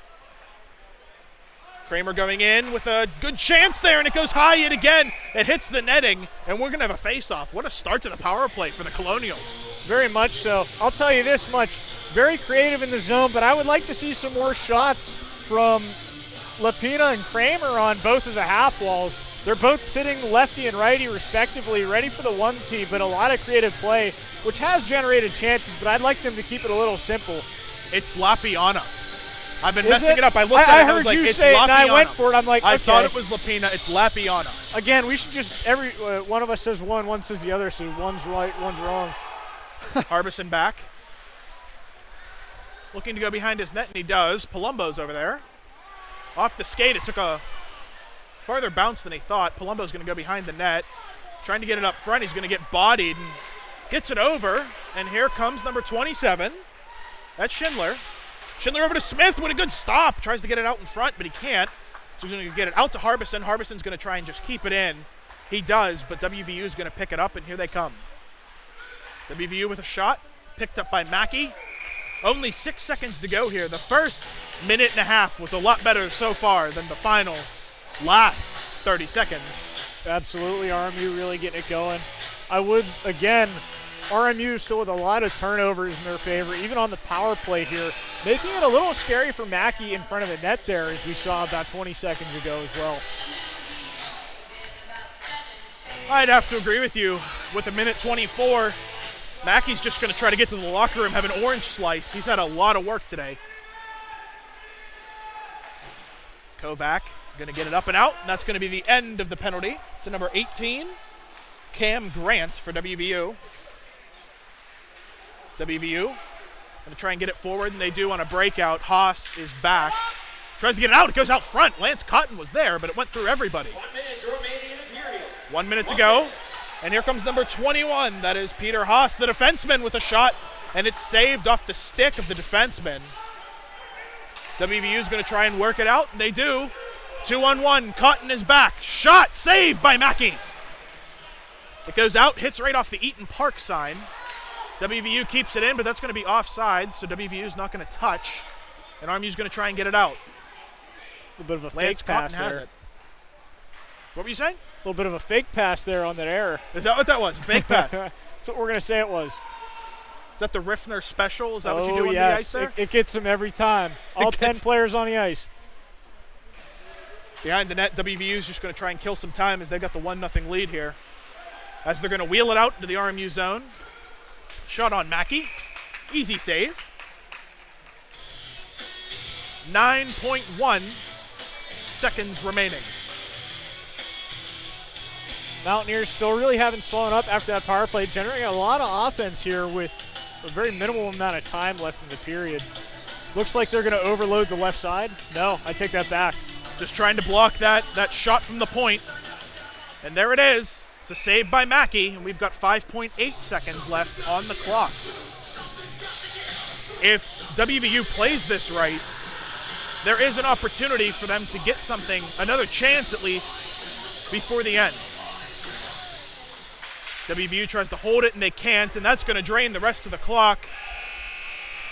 [SPEAKER 1] Kramer going in with a good chance there, and it goes high yet again. It hits the netting, and we're going to have a face-off. What a start to the power play for the Colonials.
[SPEAKER 2] Very much so. I'll tell you this much. Very creative in the zone, but I would like to see some more shots from Lapina and Kramer on both of the half walls. They're both sitting lefty and righty respectively, ready for the 1-tee, but a lot of creative play, which has generated chances, but I'd like them to keep it a little simple.
[SPEAKER 1] It's Lapiana. I've been
[SPEAKER 2] Is
[SPEAKER 1] messing it up. I looked at it
[SPEAKER 2] I
[SPEAKER 1] and I
[SPEAKER 2] heard
[SPEAKER 1] was like,
[SPEAKER 2] you
[SPEAKER 1] it's
[SPEAKER 2] say it, and I
[SPEAKER 1] Lapiana.
[SPEAKER 2] went for it. I'm like,
[SPEAKER 1] I
[SPEAKER 2] okay.
[SPEAKER 1] thought it was Lapina. It's Lapiana.
[SPEAKER 2] Again, we should just one of us says one says the other, so one's right, one's wrong.
[SPEAKER 1] Harbison back. Looking to go behind his net, and he does. Palumbo's over there. Off the skate, it took a farther bounce than he thought. Palumbo's going to go behind the net. Trying to get it up front. He's going to get bodied and gets it over. And here comes number 27. That's Schindler. Schindler over to Smith with a good stop. Tries to get it out in front, but he can't. So he's going to get it out to Harbison. Harbison's going to try and just keep it in. He does, but WVU is going to pick it up, and here they come. WVU with a shot. Picked up by Mackey. Only 6 seconds to go here. The first minute and a half was a lot better so far than the final last 30 seconds.
[SPEAKER 2] Absolutely, RMU really getting it going. I would, again, RMU still with a lot of turnovers in their favor, even on the power play here, making it a little scary for Mackey in front of the net there, as we saw about 20 seconds ago as well.
[SPEAKER 1] I'd have to agree with you. With a minute 24, Mackey's just going to try to get to the locker room, have an orange slice. He's had a lot of work today. Kovac going to get it up and out, and that's going to be the end of the penalty. To number 18, Cam Grant for WVU. WVU going to try and get it forward, and they do on a breakout. Haas is back. Tries to get it out. It goes out front. Lance Cotton was there, but it went through everybody.
[SPEAKER 4] 1 minute remaining in the period.
[SPEAKER 1] 1 minute to go. And here comes number 21. That is Peter Haas, the defenseman, with a shot, and it's saved off the stick of the defenseman. WVU is going to try and work it out, and they do. 2-on-1. Cotton is back. Shot saved by Mackey. It goes out, hits right off the Eaton Park sign. WVU keeps it in, but that's going to be offside, so WVU is not going to touch. And RMU is going to try and get it out.
[SPEAKER 2] A little bit of a
[SPEAKER 1] Lance
[SPEAKER 2] fake pass
[SPEAKER 1] Cotton has
[SPEAKER 2] there.
[SPEAKER 1] it. What were you saying?
[SPEAKER 2] A little bit of a fake pass there on that error.
[SPEAKER 1] Is that what that was? Fake pass?
[SPEAKER 2] That's what we're going to say it was.
[SPEAKER 1] Is that the Riffner special? Is that what you do on
[SPEAKER 2] yes.
[SPEAKER 1] the ice there?
[SPEAKER 2] It gets him every time. All 10 players on the ice.
[SPEAKER 1] Behind the net, WVU is just going to try and kill some time as they've got the 1-0 lead here. As they're going to wheel it out into the RMU zone. Shot on Mackey. Easy save. 9.1 seconds remaining.
[SPEAKER 2] Mountaineers still really haven't slowed up after that power play, generating a lot of offense here with a very minimal amount of time left in the period. Looks like they're going to overload the left side. No, I take that back.
[SPEAKER 1] Just trying to block that shot from the point. And there it is. It's a save by Mackey, and we've got 5.8 seconds left on the clock. If WVU plays this right, there is an opportunity for them to get something, another chance at least, before the end. WVU tries to hold it, and they can't, and that's going to drain the rest of the clock.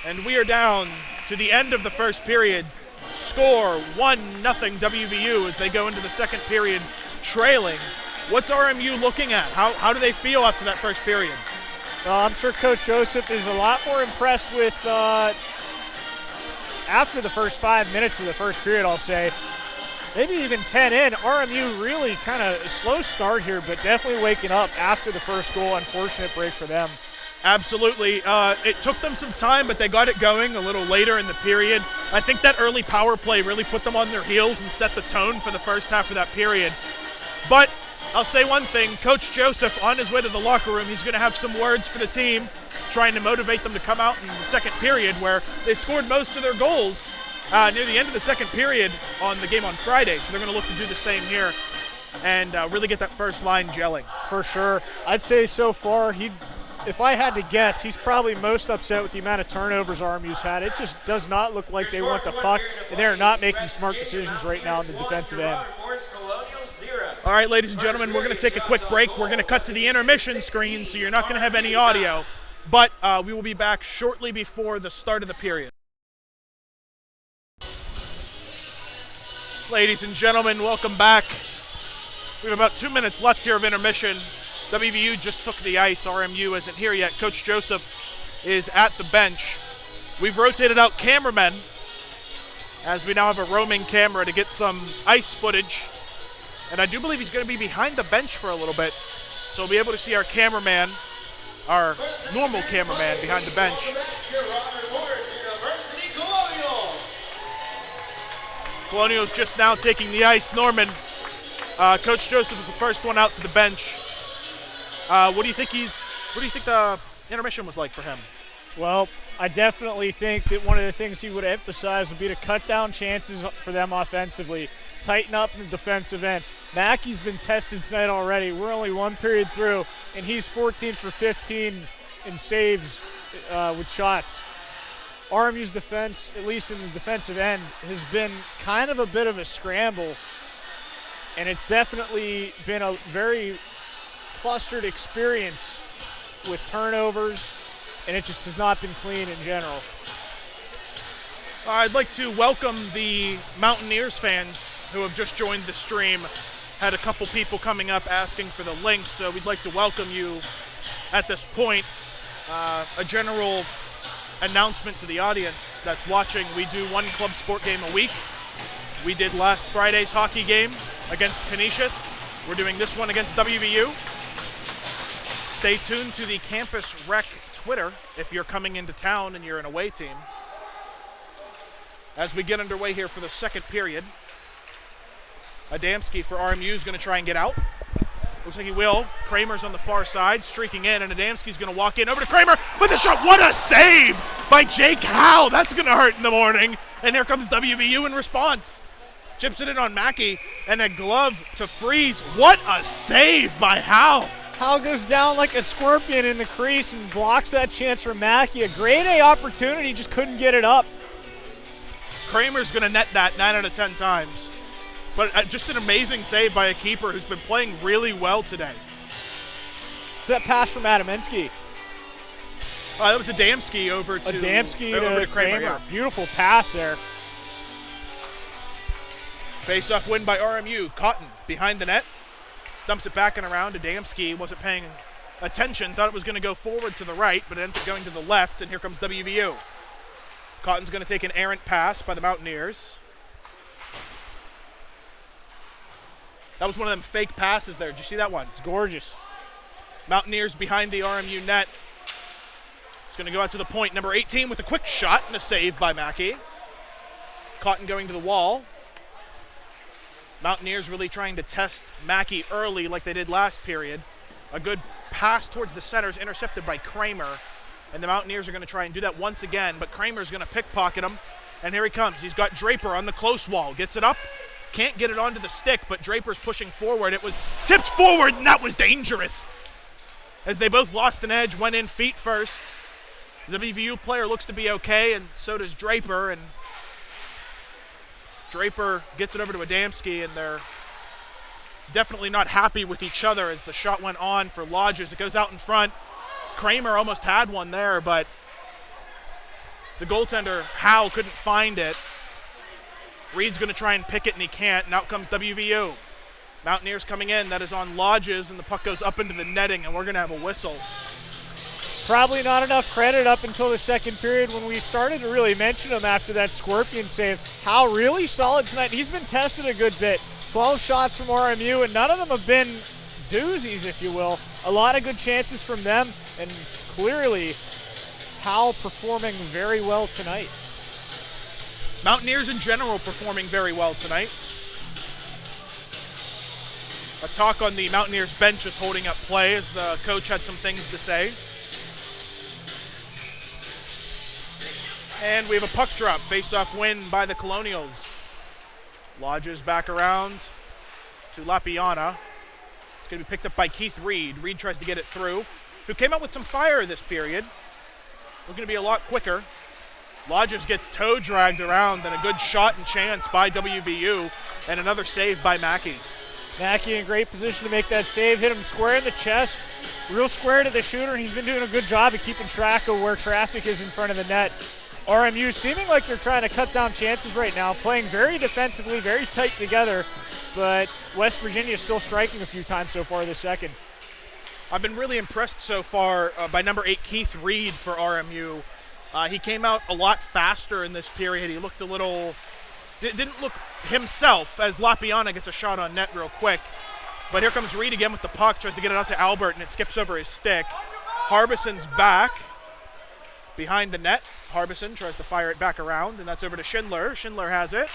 [SPEAKER 1] And we are down to the end of the first period. Score 1-0 WVU as they go into the second period trailing. What's RMU looking at? How do they feel after that first period?
[SPEAKER 2] I'm sure Coach Joseph is a lot more impressed with after the first 5 minutes of the first period, I'll say. Maybe even 10 in. RMU really kind of a slow start here, but definitely waking up after the first goal. Unfortunate break for them.
[SPEAKER 1] Absolutely. It took them some time, but they got it going a little later in the period. I think that early power play really put them on their heels and set the tone for the first half of that period. But I'll say one thing, Coach Joseph, on his way to the locker room, he's going to have some words for the team, trying to motivate them to come out in the second period where they scored most of their goals near the end of the second period on the game on Friday. So they're going to look to do the same here and really get that first line gelling.
[SPEAKER 2] For sure. I'd say so far, if I had to guess, he's probably most upset with the amount of turnovers RMU's had. It just does not look like they want the puck, and they're not making smart decisions right now on the defensive end.
[SPEAKER 1] All right, ladies and gentlemen, we're going to take a quick break. We're going to cut to the intermission screen, so you're not going to have any audio. But we will be back shortly before the start of the period. Ladies and gentlemen, welcome back. We have about 2 minutes left here of intermission. WVU just took the ice. RMU isn't here yet. Coach Joseph is at the bench. We've rotated out cameramen as we now have a roaming camera to get some ice footage. And I do believe he's going to be behind the bench for a little bit. So we'll be able to see our cameraman, our normal cameraman behind the bench. Colonials just now taking the ice. Norman, Coach Joseph was the first one out to the bench. What do you think the intermission was like for him?
[SPEAKER 2] Well, I definitely think that one of the things he would emphasize would be to cut down chances for them offensively, tighten up in the defensive end. Mackey's been tested tonight already. We're only one period through, and he's 14 for 15 in saves with shots. RMU's defense, at least in the defensive end, has been kind of a bit of a scramble, and it's definitely been a very clustered experience with turnovers, and it just has not been clean in general.
[SPEAKER 1] I'd like to welcome the Mountaineers fans who have just joined the stream. Had a couple people coming up asking for the links, so we'd like to welcome you at this point. A general announcement to the audience that's watching: we do one club sport game a week. We did last Friday's hockey game against Canisius. We're doing this one against WVU. Stay tuned to the Campus Rec Twitter if you're coming into town and you're an away team. As we get underway here for the second period, Adamski for RMU is going to try and get out. Looks like he will. Kramer's on the far side, streaking in, and Adamski's going to walk in over to Kramer with a shot. What a save by Jake Howe. That's going to hurt in the morning. And here comes WVU in response. Chips it in on Mackey, and a glove to Freeze. What a save by Howe.
[SPEAKER 2] Howe goes down like a scorpion in the crease and blocks that chance for Mackey. A grade A opportunity, just couldn't get it up.
[SPEAKER 1] Kramer's going to net that 9 out of 10 times. But just an amazing save by a keeper who's been playing really well today.
[SPEAKER 2] Is that pass from Adamski?
[SPEAKER 1] That was Adamski over to Kramer. Yeah.
[SPEAKER 2] Beautiful pass there.
[SPEAKER 1] Face-off win by RMU. Cotton behind the net. Dumps it back and around. Adamski wasn't paying attention. Thought it was going to go forward to the right, but it ends up going to the left, and here comes WVU. Cotton's going to take an errant pass by the Mountaineers. That was one of them fake passes there. Did you see that one?
[SPEAKER 2] It's gorgeous.
[SPEAKER 1] Mountaineers behind the RMU net. It's going to go out to the point. Number 18 with a quick shot and a save by Mackey. Cotton going to the wall. Mountaineers really trying to test Mackey early like they did last period. A good pass towards the center is intercepted by Kramer. And the Mountaineers are going to try and do that once again, but Kramer's going to pickpocket him. And here he comes. He's got Draper on the close wall. Gets it up. Can't get it onto the stick, but Draper's pushing forward. It was tipped forward, and that was dangerous. As they both lost an edge, went in feet first. The WVU player looks to be okay, and so does Draper. And Draper gets it over to Adamski, and they're definitely not happy with each other as the shot went on for Lodges. It goes out in front. Kramer almost had one there, but the goaltender, Howe, couldn't find it. Reed's going to try and pick it, and he can't, and out comes WVU. Mountaineers coming in. That is on Lodges, and the puck goes up into the netting, and we're going to have a whistle.
[SPEAKER 2] Probably not enough credit up until the second period when we started to really mention him after that Scorpion save. Howe really solid tonight. He's been tested a good bit. 12 shots from RMU, and none of them have been doozies, if you will. A lot of good chances from them, and clearly Howe performing very well tonight.
[SPEAKER 1] Mountaineers in general performing very well tonight. A talk on the Mountaineers bench is holding up play as the coach had some things to say. And we have a puck drop, face-off win by the Colonials. Lodges back around to Lapiana. It's going to be picked up by Keith Reed. Reed tries to get it through, who came out with some fire this period. Looking to be a lot quicker. Lodges gets toe dragged around, and a good shot and chance by WVU, and another save by Mackey.
[SPEAKER 2] Mackey in great position to make that save, hit him square in the chest, real square to the shooter, and he's been doing a good job of keeping track of where traffic is in front of the net. RMU seeming like they're trying to cut down chances right now, playing very defensively, very tight together, but West Virginia is still striking a few times so far this second.
[SPEAKER 1] I've been really impressed so far by number 8, Keith Reed for RMU. He came out a lot faster in this period. He looked a little, didn't look himself as Lapiana gets a shot on net real quick. But here comes Reed again with the puck, tries to get it out to Albert, and it skips over his stick. Harbison's back behind the net. Harbison tries to fire it back around, and that's over to Schindler. Schindler has it.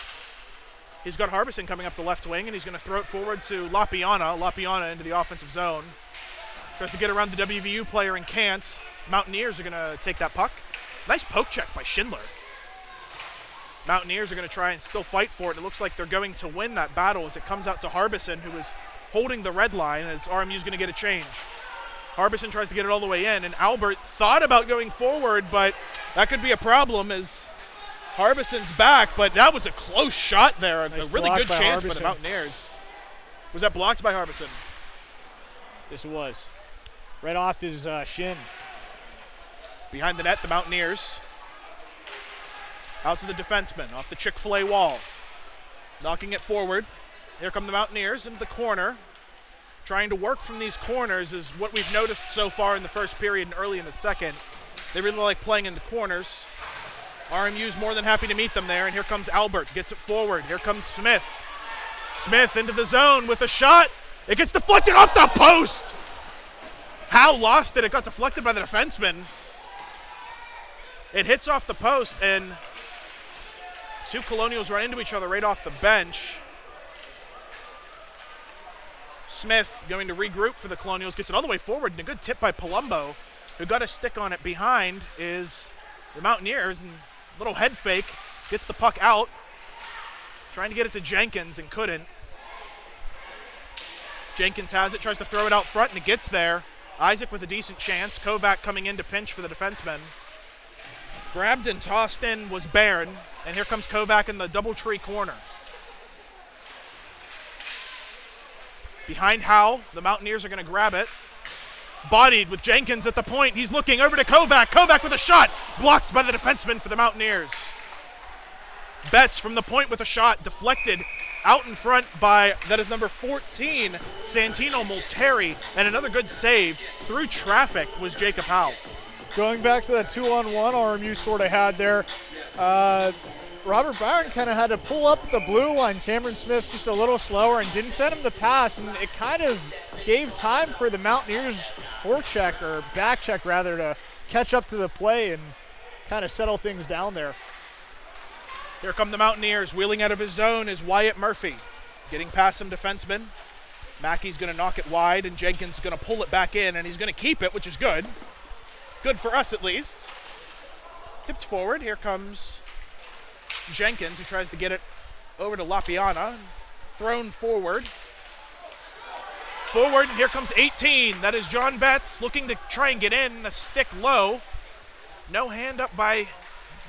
[SPEAKER 1] He's got Harbison coming up the left wing, and he's going to throw it forward to Lapiana. Lapiana into the offensive zone. Tries to get around the WVU player and can't. Mountaineers are going to take that puck. Nice poke check by Schindler. Mountaineers are going to try and still fight for it. It looks like they're going to win that battle as it comes out to Harbison, who is holding the red line as RMU is going to get a change. Harbison tries to get it all the way in, and Albert thought about going forward, but that could be a problem as Harbison's back, but that was a close shot there.
[SPEAKER 2] Nice
[SPEAKER 1] a really
[SPEAKER 2] block
[SPEAKER 1] good
[SPEAKER 2] by
[SPEAKER 1] chance
[SPEAKER 2] Harbison.
[SPEAKER 1] by the Mountaineers. Was that blocked by Harbison?
[SPEAKER 2] Yes, it was. Right off his shin.
[SPEAKER 1] Behind the net, the Mountaineers. Out to the defenseman, off the Chick-fil-A wall. Knocking it forward. Here come the Mountaineers into the corner. Trying to work from these corners is what we've noticed so far in the first period and early in the second. They really like playing in the corners. RMU's more than happy to meet them there, and here comes Albert, gets it forward. Here comes Smith. Smith into the zone with a shot. It gets deflected off the post. Howe lost it. It got deflected by the defenseman. It hits off the post, and two Colonials run into each other right off the bench. Smith going to regroup for the Colonials, gets it all the way forward, and a good tip by Palumbo, who got a stick on it. Behind is the Mountaineers, and a little head fake, gets the puck out, trying to get it to Jenkins and couldn't. Jenkins has it, tries to throw it out front, and it gets there. Isaac with a decent chance. Kovac coming in to pinch for the defenseman. Grabbed and tossed in was Barron, and here comes Kovac in the double tree corner. Behind Howe, the Mountaineers are going to grab it. Bodied with Jenkins at the point. He's looking over to Kovac. Kovac with a shot. Blocked by the defenseman for the Mountaineers. Betts from the point with a shot. Deflected out in front by, that is number 14, Santino Molteri. And another good save through traffic was Jacob Howe.
[SPEAKER 2] Going back to that 2-on-1 RMU sort of had there, Robert Byron kind of had to pull up the blue line. Cameron Smith just a little slower and didn't send him the pass, and it kind of gave time for the Mountaineers forecheck, or back check rather, to catch up to the play and kind of settle things down there.
[SPEAKER 1] Here come the Mountaineers. Wheeling out of his zone is Wyatt Murphy. Getting past some defensemen. Mackey's going to knock it wide, and Jenkins is going to pull it back in, and he's going to keep it, which is good. Good for us, at least. Tipped forward. Here comes Jenkins, who tries to get it over to Lapiana. Thrown forward. Forward, and here comes 18. That is John Betts looking to try and get in. A stick low. No hand up by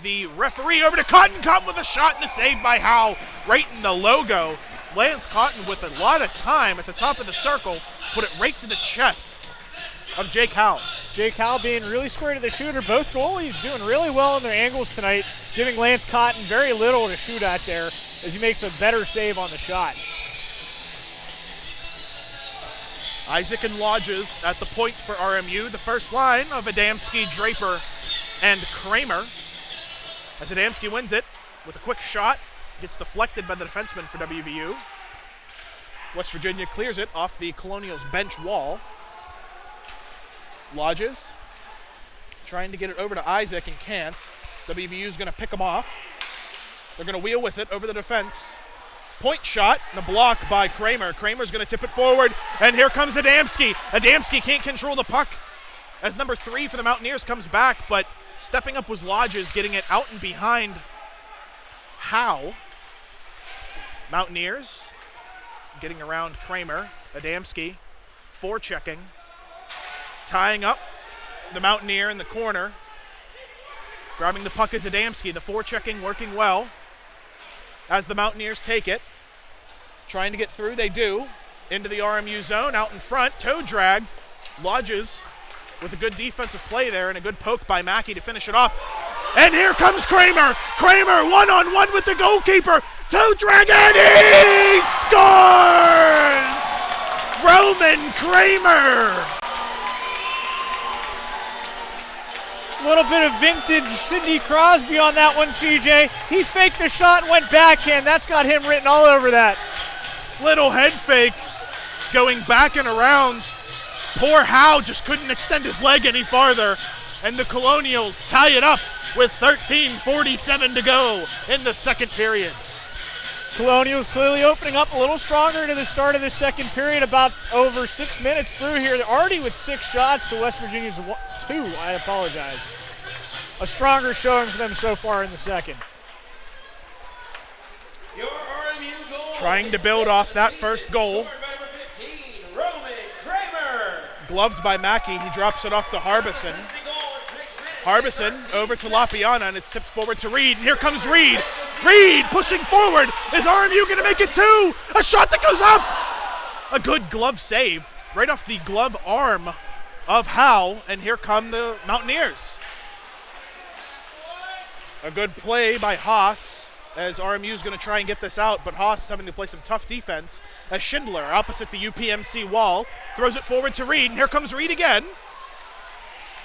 [SPEAKER 1] the referee. Over to Cotton. Cotton with a shot and a save by Howe. Right in the logo. Lance Cotton with a lot of time at the top of the circle. Put it right to the chest of Jake Howe.
[SPEAKER 2] Jake Howe being really square to the shooter. Both goalies doing really well in their angles tonight, giving Lance Cotton very little to shoot at there as he makes a better save on the shot.
[SPEAKER 1] Isaac and Lodges at the point for RMU. The first line of Adamski, Draper, and Kramer. As Adamski wins it with a quick shot, gets deflected by the defenseman for WVU. West Virginia clears it off the Colonials bench wall. Lodges trying to get it over to Isaac and can't. WVU's going to pick him off. They're going to wheel with it over the defense. Point shot and a block by Kramer. Kramer's going to tip it forward, and here comes Adamski. Adamski can't control the puck as number 3 for the Mountaineers comes back, but stepping up was Lodges, getting it out and behind Howe. Mountaineers getting around Kramer. Adamski forechecking. Tying up the Mountaineer in the corner. Grabbing the puck is Adamski. The forechecking working well as the Mountaineers take it. Trying to get through, they do. Into the RMU zone, out in front. Toe dragged. Lodges with a good defensive play there and a good poke by Mackey to finish it off. And here comes Kramer. Kramer one-on-one with the goalkeeper. Toe drag, and he scores! Roman Kramer!
[SPEAKER 2] A little bit of vintage Sidney Crosby on that one, CJ. He faked the shot and went backhand. That's got him written all over that.
[SPEAKER 1] Little head fake going back and around. Poor Howe just couldn't extend his leg any farther. And the Colonials tie it up with 13:47 to go in the second period.
[SPEAKER 2] Colonials clearly opening up a little stronger to the start of the second period, about over 6 minutes through here. They're already with 6 shots to West Virginia's 2, I apologize. A stronger showing for them so far in the second.
[SPEAKER 4] Your RMU goal.
[SPEAKER 1] Trying to build off that first goal.
[SPEAKER 4] Scored by number 15, Roman Kramer.
[SPEAKER 1] Gloved by Mackey, he drops it off to Harbison.
[SPEAKER 4] Assisting goal in 6 minutes.
[SPEAKER 1] Harbison over to Lapiana, and it's tipped forward to Reed. And here comes Reed. Reed pushing forward. Is RMU going to make it 2? A shot that goes up. A good glove save right off the glove arm of Howe, and here come the Mountaineers. A good play by Haas as RMU is going to try and get this out, but Haas is having to play some tough defense as Schindler opposite the UPMC wall throws it forward to Reed, and here comes Reed again.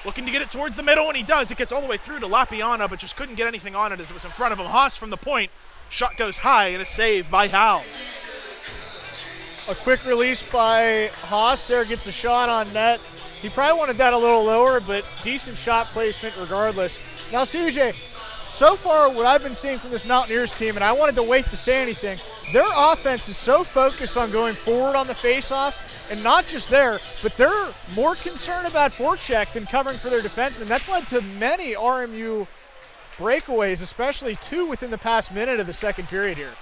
[SPEAKER 1] Looking to get it towards the middle, and he does. It gets all the way through to Lapiana, but just couldn't get anything on it as it was in front of him. Haas from the point. Shot goes high, and a save by Howe.
[SPEAKER 2] A quick release by Haas there, gets a shot on net. He probably wanted that a little lower, but decent shot placement regardless. Now, CJ, so far what I've been seeing from this Mountaineers team, and I wanted to wait to say anything, their offense is so focused on going forward on the faceoffs, and not just there, but they're more concerned about forecheck than covering for their defensemen. That's led to many RMU breakaways, especially 2 within the past minute of the second period here.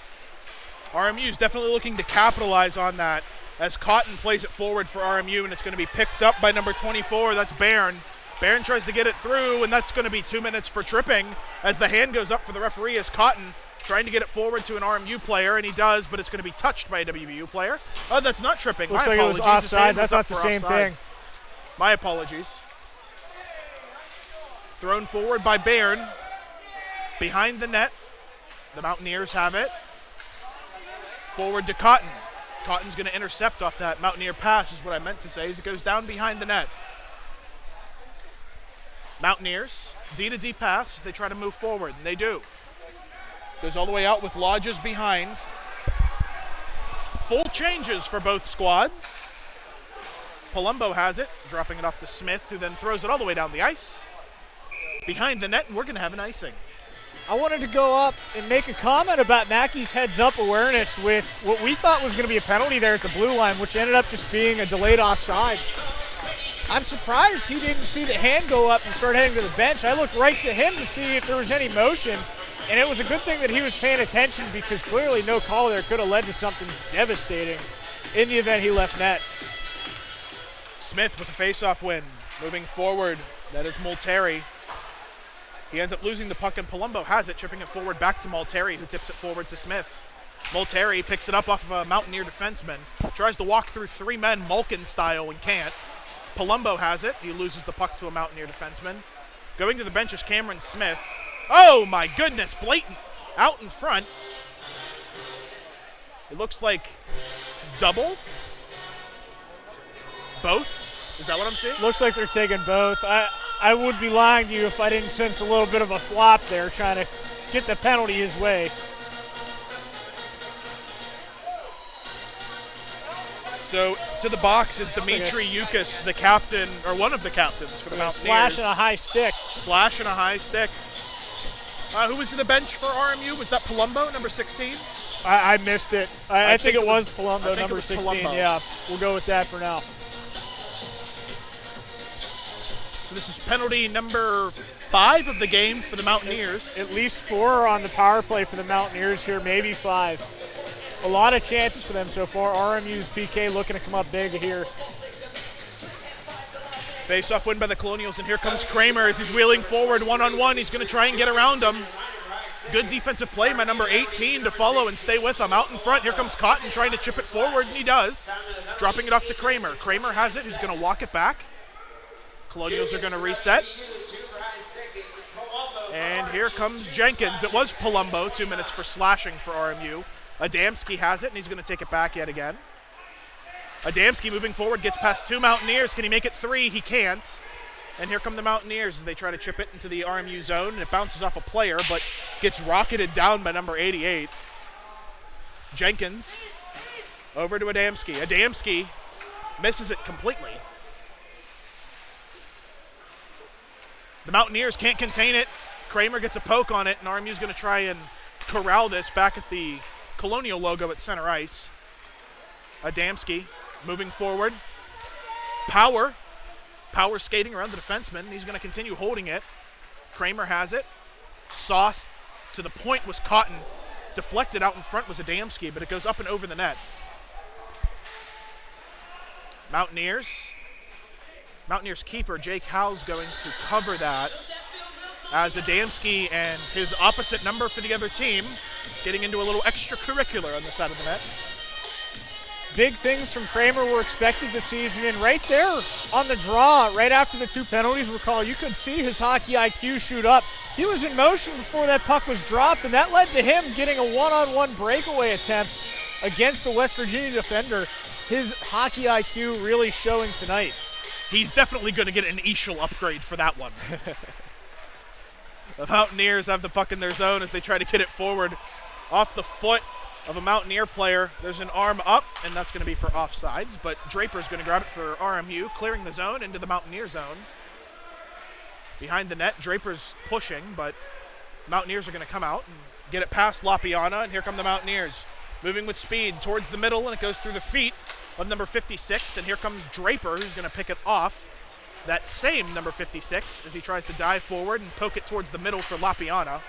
[SPEAKER 1] RMU is definitely looking to capitalize on that as Cotton plays it forward for RMU, and it's going to be picked up by number 24. That's Barron. Barron tries to get it through, and that's going to be 2 minutes for tripping as the hand goes up for the referee as Cotton trying to get it forward to an RMU player, and he does, but it's going to be touched by a WVU player. Oh, that's not tripping.
[SPEAKER 2] Looks
[SPEAKER 1] My
[SPEAKER 2] like
[SPEAKER 1] apologies.
[SPEAKER 2] it was
[SPEAKER 1] His hand
[SPEAKER 2] offsides. I
[SPEAKER 1] was
[SPEAKER 2] thought
[SPEAKER 1] up
[SPEAKER 2] the
[SPEAKER 1] for
[SPEAKER 2] same
[SPEAKER 1] offsides.
[SPEAKER 2] thing.
[SPEAKER 1] My apologies. Thrown forward by Barron. Behind the net. The Mountaineers have it. Forward to Cotton. Cotton's going to intercept off that Mountaineer pass is what I meant to say as it goes down behind the net. Mountaineers, D to D pass as they try to move forward, and they do. Goes all the way out with Lodges behind. Full changes for both squads. Palumbo has it, dropping it off to Smith, who then throws it all the way down the ice. Behind the net, and we're going to have an icing.
[SPEAKER 2] I wanted to go up and make a comment about Mackey's heads-up awareness with what we thought was going to be a penalty there at the blue line, which ended up just being a delayed offsides. I'm surprised he didn't see the hand go up and start heading to the bench. I looked right to him to see if there was any motion, and it was a good thing that he was paying attention because clearly no call there could have led to something devastating in the event he left net.
[SPEAKER 1] Smith with a face-off win. Moving forward, that is Multeri. He ends up losing the puck, and Palumbo has it, chipping it forward back to Multeri, who tips it forward to Smith. Multeri picks it up off of a Mountaineer defenseman, tries to walk through 3 men Malkin style and can't. Palumbo has it. He loses the puck to a Mountaineer defenseman. Going to the bench is Cameron Smith. Oh my goodness, blatant out in front. It looks like double. Both? Is that what I'm seeing?
[SPEAKER 2] Looks like they're taking both. I would be lying to you if I didn't sense a little bit of a flop there, trying to get the penalty his way.
[SPEAKER 1] So to the box is Dimitri Yukis, the captain, or one of the captains for the Mountaineers.
[SPEAKER 2] Slash and a high stick.
[SPEAKER 1] Slash and a high stick. Who was to the bench for RMU? Was that Palumbo, number 16?
[SPEAKER 2] I missed it. I think it was Palumbo, number 16.
[SPEAKER 1] Palumbo.
[SPEAKER 2] Yeah, we'll go with that for now.
[SPEAKER 1] So this is penalty number 5 of the game for the Mountaineers.
[SPEAKER 2] At least 4 on the power play for the Mountaineers here, maybe 5. A lot of chances for them so far. RMU's PK looking to come up big here.
[SPEAKER 1] Face-off win by the Colonials, and here comes Kramer as he's wheeling forward one-on-one. He's going to try and get around him. Good defensive play by number 18 to follow and stay with him. Out in front, here comes Cotton trying to chip it forward, and he does. Dropping it off to Kramer. Kramer has it. He's going to walk it back. Colonials are going to reset. And here comes Jenkins. It was Palumbo, 2 minutes for slashing for RMU. Adamski has it, and he's going to take it back yet again. Adamski moving forward, gets past 2 Mountaineers. Can he make it 3? He can't. And here come the Mountaineers as they try to chip it into the RMU zone, and it bounces off a player, but gets rocketed down by number 88. Jenkins over to Adamski. Adamski misses it completely. The Mountaineers can't contain it. Kramer gets a poke on it, and RMU's going to try and corral this back at the Colonial logo at center ice. Adamski moving forward. Power skating around the defenseman. He's going to continue holding it. Kramer has it. Sauce to the point was caught and deflected out in front was Adamski, but it goes up and over the net. Mountaineers keeper Jake Howell's going to cover that as Adamski and his opposite number for the other team getting into a little extracurricular on the side of the net.
[SPEAKER 2] Big things from Kramer were expected this season, and right there on the draw, right after the 2 penalties were called, you could see his hockey IQ shoot up. He was in motion before that puck was dropped, and that led to him getting a one-on-one breakaway attempt against the West Virginia defender. His hockey IQ really showing tonight.
[SPEAKER 1] He's definitely going to get an Eschel upgrade for that one. The Mountaineers have the puck in their zone as they try to get it forward off the foot of a Mountaineer player. There's an arm up, and that's going to be for offsides, but Draper's going to grab it for RMU, clearing the zone into the Mountaineer zone. Behind the net, Draper's pushing, but Mountaineers are going to come out and get it past Lapiana, and here come the Mountaineers. Moving with speed towards the middle, and it goes through the feet of number 56, and here comes Draper, who's going to pick it off that same number 56 as he tries to dive forward and poke it towards the middle for Lapiana.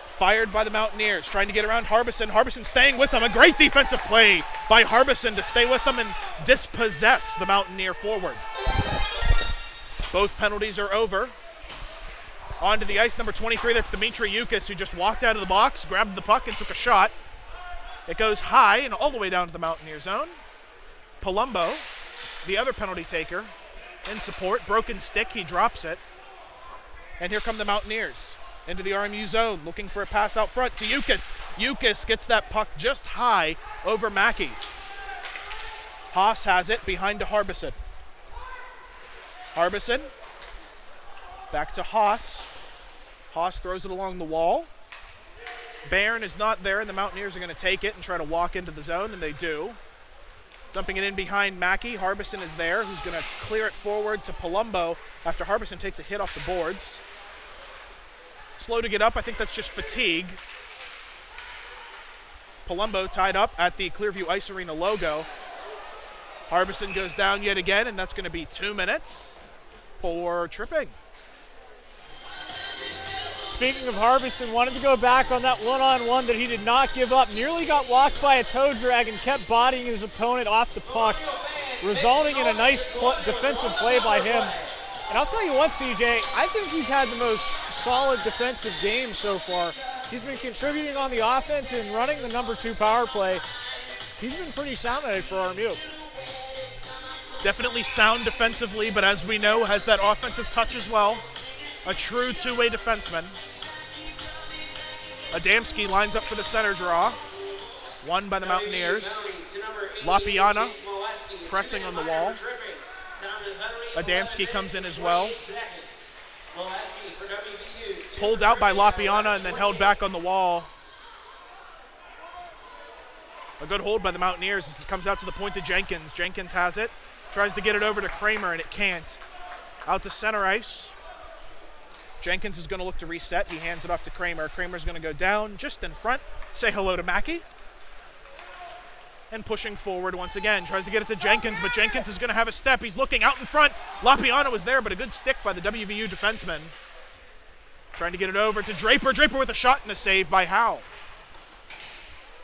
[SPEAKER 1] Fired by the Mountaineers, trying to get around Harbison. Harbison staying with them. A great defensive play by Harbison to stay with them and dispossess the Mountaineer forward. Both penalties are over. Onto the ice, number 23, that's Dimitri Yukis, who just walked out of the box, grabbed the puck, and took a shot. It goes high and all the way down to the Mountaineer zone. Palumbo, the other penalty taker, in support. Broken stick, he drops it. And here come the Mountaineers into the RMU zone, looking for a pass out front to Yukis. Yukis gets that puck just high over Mackey. Haas has it behind to Harbison. Harbison, back to Haas. Haas throws it along the wall. Barron is not there, and the Mountaineers are going to take it and try to walk into the zone, and they do. Dumping it in behind Mackey. Harbison is there, who's going to clear it forward to Palumbo after Harbison takes a hit off the boards. Slow to get up. I think that's just fatigue. Palumbo tied up at the Clearview Ice Arena logo. Harbison goes down yet again, and that's going to be 2 minutes for tripping.
[SPEAKER 2] Speaking of Harbison, wanted to go back on that one-on-one that he did not give up. Nearly got walked by a toe drag and kept bodying his opponent off the puck, resulting in a nice defensive play by him. And I'll tell you what, CJ, I think he's had the most solid defensive game so far. He's been contributing on the offense and running the number 2 power play. He's been pretty sound at it for RMU.
[SPEAKER 1] Definitely sound defensively, but as we know, has that offensive touch as well. A true two-way defenseman. Adamski lines up for the center draw. Won by the Mountaineers. Lapiana pressing on the wall. Adamski comes in as well. Pulled out by Lapiana and then held back on the wall. A good hold by the Mountaineers as it comes out to the point to Jenkins. Jenkins has it. Tries to get it over to Kramer and it can't. Out to center ice. Jenkins is going to look to reset. He hands it off to Kramer. Kramer's going to go down just in front. Say hello to Mackey. And pushing forward once again. Tries to get it to Jenkins, but Jenkins is going to have a step. He's looking out in front. Lapiana was there, but a good stick by the WVU defenseman. Trying to get it over to Draper. Draper with a shot and a save by Howe.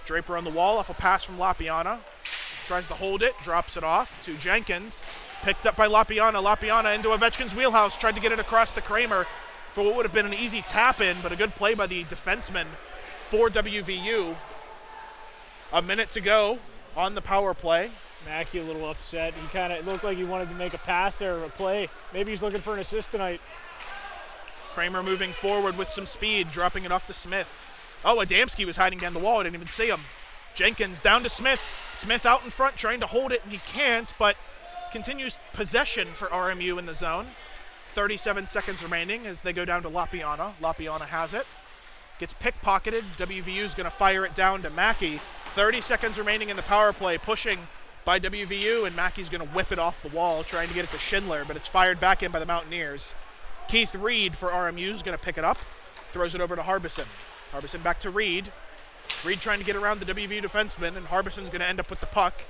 [SPEAKER 1] Draper on the wall off a pass from Lapiana. Tries to hold it, drops it off to Jenkins. Picked up by Lapiana. Lapiana into Ovechkin's wheelhouse. Tried to get it across to Kramer for what would have been an easy tap-in, but a good play by the defenseman for WVU. A minute to go on the power play.
[SPEAKER 2] Mackey a little upset. He kind of looked like he wanted to make a pass there or a play. Maybe he's looking for an assist tonight.
[SPEAKER 1] Kramer moving forward with some speed, dropping it off to Smith. Oh, Adamski was hiding down the wall. I didn't even see him. Jenkins down to Smith. Smith out in front trying to hold it, and he can't, but continues possession for RMU in the zone. 37 seconds remaining as they go down to Lapiana. Lapiana has it. Gets pickpocketed. WVU's going to fire it down to Mackey. 30 seconds remaining in the power play. Pushing by WVU, and Mackey's going to whip it off the wall, trying to get it to Schindler, but it's fired back in by the Mountaineers. Keith Reed for RMU is going to pick it up. Throws it over to Harbison. Harbison back to Reed. Reed trying to get around the WVU defenseman, and Harbison's going to end up with the puck.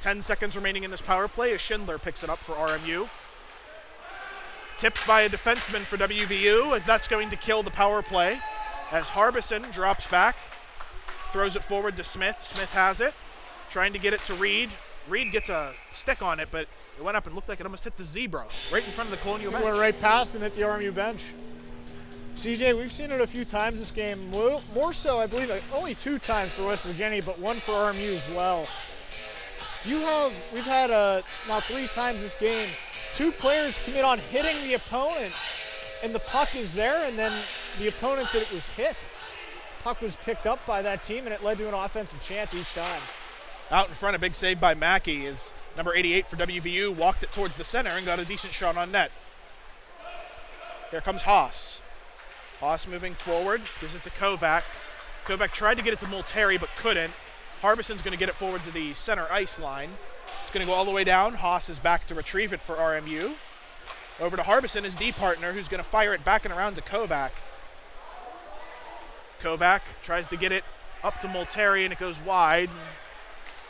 [SPEAKER 1] 10 seconds remaining in this power play as Schindler picks it up for RMU. Tipped by a defenseman for WVU, as that's going to kill the power play. As Harbison drops back, throws it forward to Smith. Smith has it, trying to get it to Reed. Reed gets a stick on it, but it went up and looked like it almost hit the zebra right in front of the Colonial bench.
[SPEAKER 2] Went right past and hit the RMU bench. CJ, we've seen it a few times this game. More so, I believe, like only 2 times for West Virginia, but 1 for RMU as well. We've had now 3 times this game, 2 players commit on hitting the opponent, and the puck is there, and then the opponent that it was hit. Puck was picked up by that team, and it led to an offensive chance each time.
[SPEAKER 1] Out in front, a big save by Mackey as number 88 for WVU walked it towards the center and got a decent shot on net. Here comes Haas. Haas moving forward, gives it to Kovac. Kovac tried to get it to Multeri but couldn't. Harbison's going to get it forward to the center ice line. It's going to go all the way down. Haas is back to retrieve it for RMU. Over to Harbison, his D partner, who's going to fire it back and around to Kovac. Kovac tries to get it up to Multeri and it goes wide.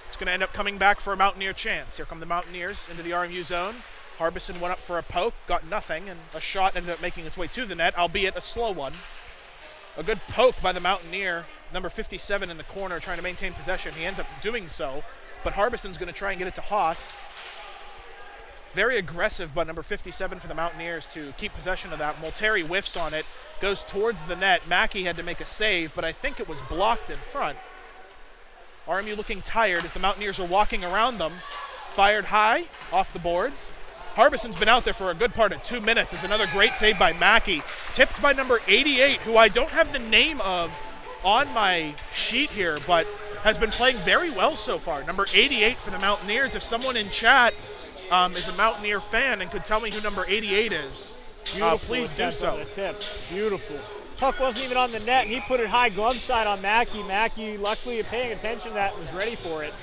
[SPEAKER 1] It's going to end up coming back for a Mountaineer chance. Here come the Mountaineers into the RMU zone. Harbison went up for a poke, got nothing, and a shot ended up making its way to the net, albeit a slow one. A good poke by the Mountaineer, number 57 in the corner, trying to maintain possession. He ends up doing so, but Harbison's going to try and get it to Haas. Very aggressive by number 57 for the Mountaineers to keep possession of that. Multeri whiffs on it, goes towards the net. Mackey had to make a save, but I think it was blocked in front. RMU looking tired as the Mountaineers are walking around them. Fired high off the boards. Harbison's been out there for a good part of 2 minutes. It's another great save by Mackey. Tipped by number 88, who I don't have the name of on my sheet here, but has been playing very well so far. Number 88 for the Mountaineers. If someone in chat is a Mountaineer fan and could tell me who number 88 is, please do so.
[SPEAKER 2] Tip. Beautiful. Puck wasn't even on the net, and he put it high glove side on Mackey. Mackey, luckily paying attention to that, was ready for it.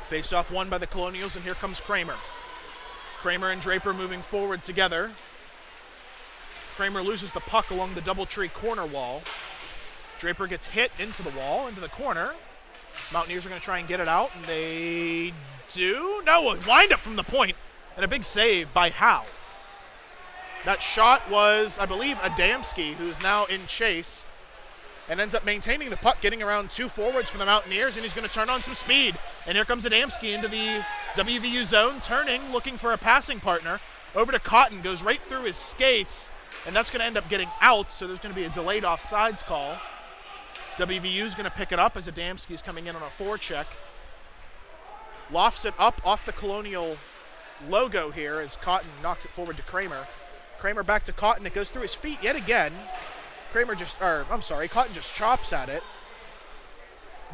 [SPEAKER 1] Face-off won by the Colonials, and here comes Kramer. Kramer and Draper moving forward together. Kramer loses the puck along the Doubletree corner wall. Draper gets hit into the wall, into the corner. Mountaineers are going to try and get it out, and they do. No, a wind-up from the point, and a big save by Howe. That shot was, I believe, Adamski, who's now in chase, and ends up maintaining the puck, getting around 2 forwards for the Mountaineers, and he's going to turn on some speed. And here comes Adamski into the WVU zone, turning, looking for a passing partner. Over to Cotton, goes right through his skates, and that's going to end up getting out, so there's going to be a delayed offsides call. WVU is going to pick it up as Adamski is coming in on a forecheck. Lofts it up off the Colonial logo here as Cotton knocks it forward to Kramer. Kramer back to Cotton. It goes through his feet yet again. Cotton just chops at it.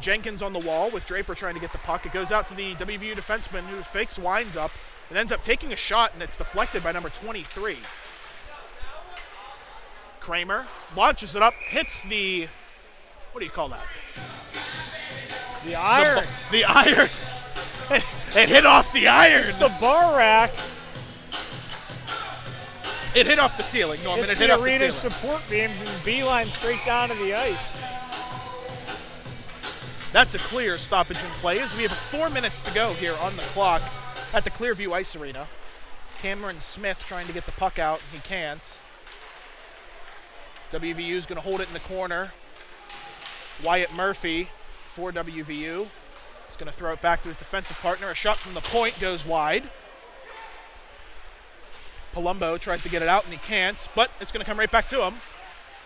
[SPEAKER 1] Jenkins on the wall with Draper trying to get the puck. It goes out to the WVU defenseman who fakes, winds up, and ends up taking a shot, and it's deflected by number 23. Kramer launches it up, hits the, what do you call that?
[SPEAKER 2] The iron.
[SPEAKER 1] The iron. It hit off the iron.
[SPEAKER 2] It's the bar rack.
[SPEAKER 1] It hit off the ceiling, Norman.
[SPEAKER 2] It's
[SPEAKER 1] it hit
[SPEAKER 2] the
[SPEAKER 1] off
[SPEAKER 2] arena's
[SPEAKER 1] the ceiling.
[SPEAKER 2] support beams and beeline straight down to the ice.
[SPEAKER 1] That's a clear stoppage in play as we have 4 minutes to go here on the clock at the Clearview Ice Arena. Cameron Smith trying to get the puck out. He can't. WVU is going to hold it in the corner. Wyatt Murphy for WVU. He's going to throw it back to his defensive partner. A shot from the point goes wide. Palumbo tries to get it out and he can't, but it's going to come right back to him.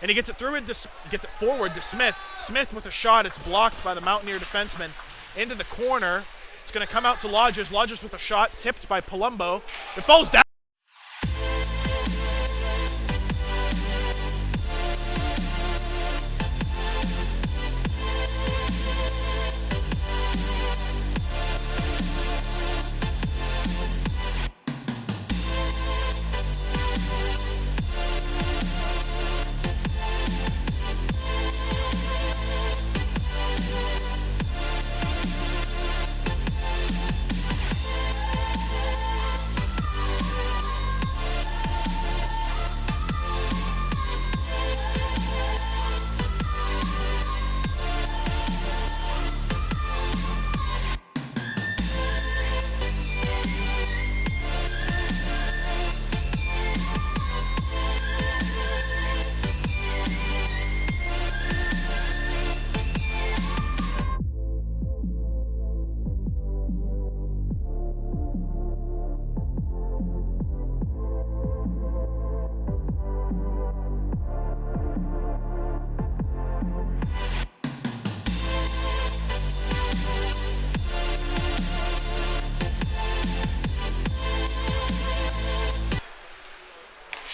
[SPEAKER 1] And he gets it through and gets it forward to Smith. Smith with a shot. It's blocked by the Mountaineer defenseman into the corner. It's going to come out to Lodges. Lodges with a shot tipped by Palumbo. It falls down.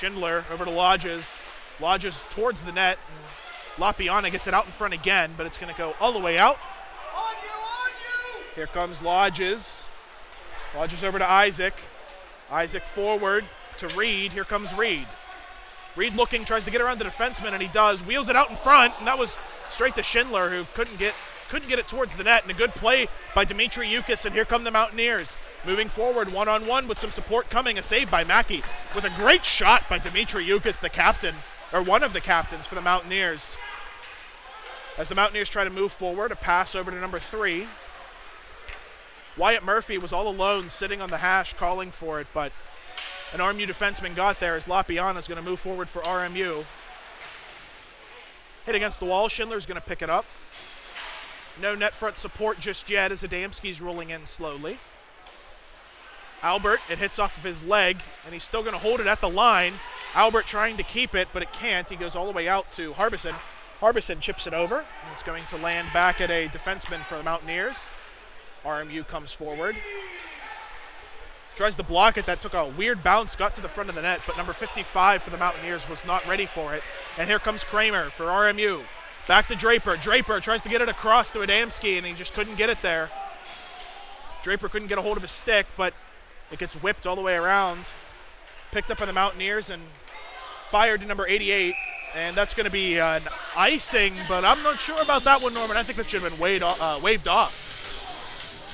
[SPEAKER 1] Schindler over to Lodges. Lodges towards the net. Lapiana gets it out in front again, but it's going to go all the way out.
[SPEAKER 3] On you!
[SPEAKER 1] Here comes Lodges. Lodges over to Isaac. Isaac forward to Reed. Here comes Reed. Reed looking, tries to get around the defenseman, and he does. Wheels it out in front, and that was straight to Schindler, who couldn't get it towards the net. And a good play by Dimitri Yukis, and here come the Mountaineers. Moving forward, one-on-one with some support coming. A save by Mackey with a great shot by Dimitri Yukis, the captain, or one of the captains for the Mountaineers. As the Mountaineers try to move forward, a pass over to number 3. Wyatt Murphy was all alone sitting on the hash calling for it, but an RMU defenseman got there as Lapiana's going to move forward for RMU. Hit against the wall. Schindler's going to pick it up. No net front support just yet as Adamski's rolling in slowly. Albert, it hits off of his leg, and he's still going to hold it at the line. Albert trying to keep it, but it can't. He goes all the way out to Harbison. Harbison chips it over, and it's going to land back at a defenseman for the Mountaineers. RMU comes forward. Tries to block it. That took a weird bounce, got to the front of the net, but number 55 for the Mountaineers was not ready for it. And here comes Kramer for RMU. Back to Draper. Draper tries to get it across to Adamski, and he just couldn't get it there. Draper couldn't get a hold of his stick, but it gets whipped all the way around. Picked up by the Mountaineers and fired to number 88. And that's going to be an icing, but I'm not sure about that one, Norman. I think that should have been waved off.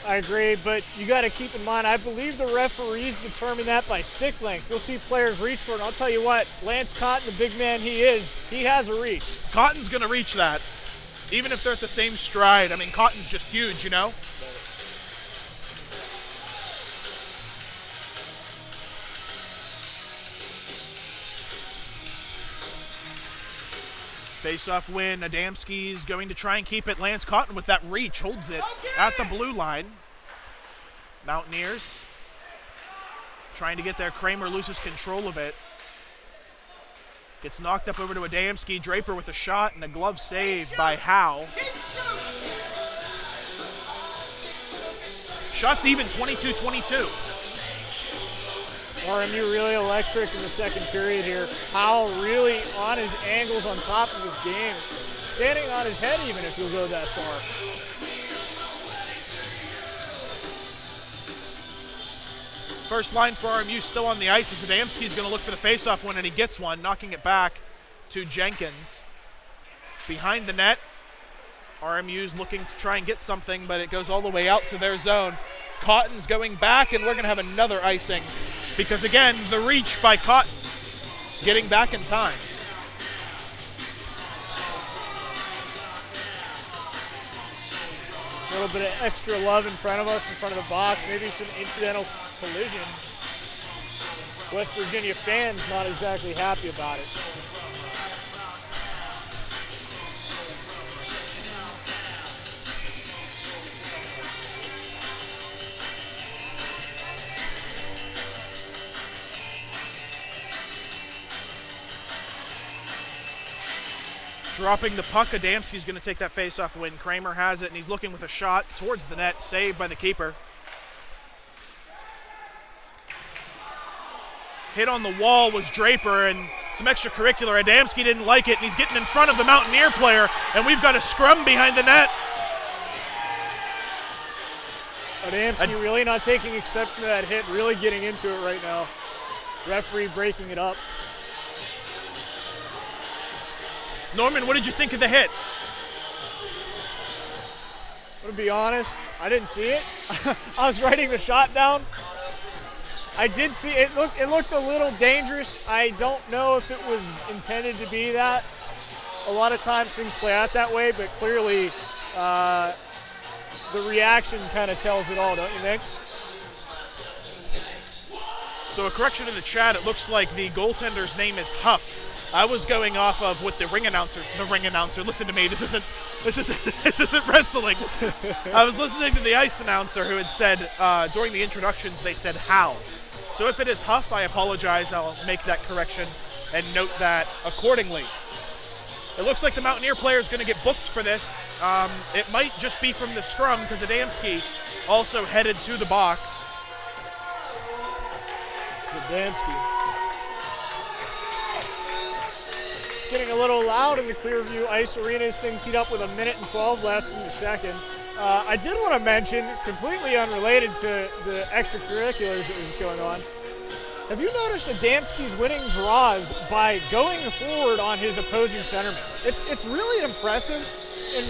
[SPEAKER 2] I agree, but you got to keep in mind, I believe the referees determine that by stick length. You'll see players reach for it, and I'll tell you what, Lance Cotton, the big man he is, he has a reach.
[SPEAKER 1] Cotton's going to reach that, even if they're at the same stride. I mean, Cotton's just huge, you know? Face-off win. Adamski's going to try and keep it. Lance Cotton with that reach holds it at the blue line. Mountaineers trying to get there. Kramer loses control of it. Gets knocked up over to Adamski. Draper with a shot and a glove save by Howe. Shots even, 22-22.
[SPEAKER 2] RMU really electric in the second period here. Howell really on his angles on top of his game. Standing on his head even if you'll go that far.
[SPEAKER 1] First line for RMU still on the ice as Adamski's going to look for the faceoff win, and he gets one, knocking it back to Jenkins. Behind the net, RMU's looking to try and get something, but it goes all the way out to their zone. Cotton's going back, and we're going to have another icing because, again, the reach by Cotton getting back in time.
[SPEAKER 2] A little bit of extra love in front of us, in front of the box, maybe some incidental collision. West Virginia fans not exactly happy about it.
[SPEAKER 1] Dropping the puck, Adamski's going to take that face-off win. Kramer has it, and he's looking with a shot towards the net, saved by the keeper. Hit on the wall was Draper, and some extracurricular. Adamski didn't like it, and he's getting in front of the Mountaineer player, and we've got a scrum behind the net.
[SPEAKER 2] Adamski really not taking exception to that hit, really getting into it right now. Referee breaking it up.
[SPEAKER 1] Norman, what did you think of the hit?
[SPEAKER 2] I'm going to be honest, I didn't see it. I was writing the shot down. I did see it. It looked a little dangerous. I don't know if it was intended to be that. A lot of times things play out that way, but clearly the reaction kind of tells it all, don't you think?
[SPEAKER 1] So a correction in the chat, it looks like the goaltender's name is Huff. I was going off of what the ring announcer, listen to me, this isn't wrestling. I was listening to the ice announcer who had said, during the introductions, they said how. So if it is Huff, I apologize, I'll make that correction and note that accordingly. It looks like the Mountaineer player is going to get booked for this. It might just be from the scrum because Adamski also headed to the box.
[SPEAKER 2] Adamski. getting a little loud in the Clearview Ice Arena as things heat up with 1:12 left in the second. I did want to mention, completely unrelated to the extracurriculars that was going on, have you noticed Adamski's winning draws by going forward on his opposing centerman? It's really impressive, and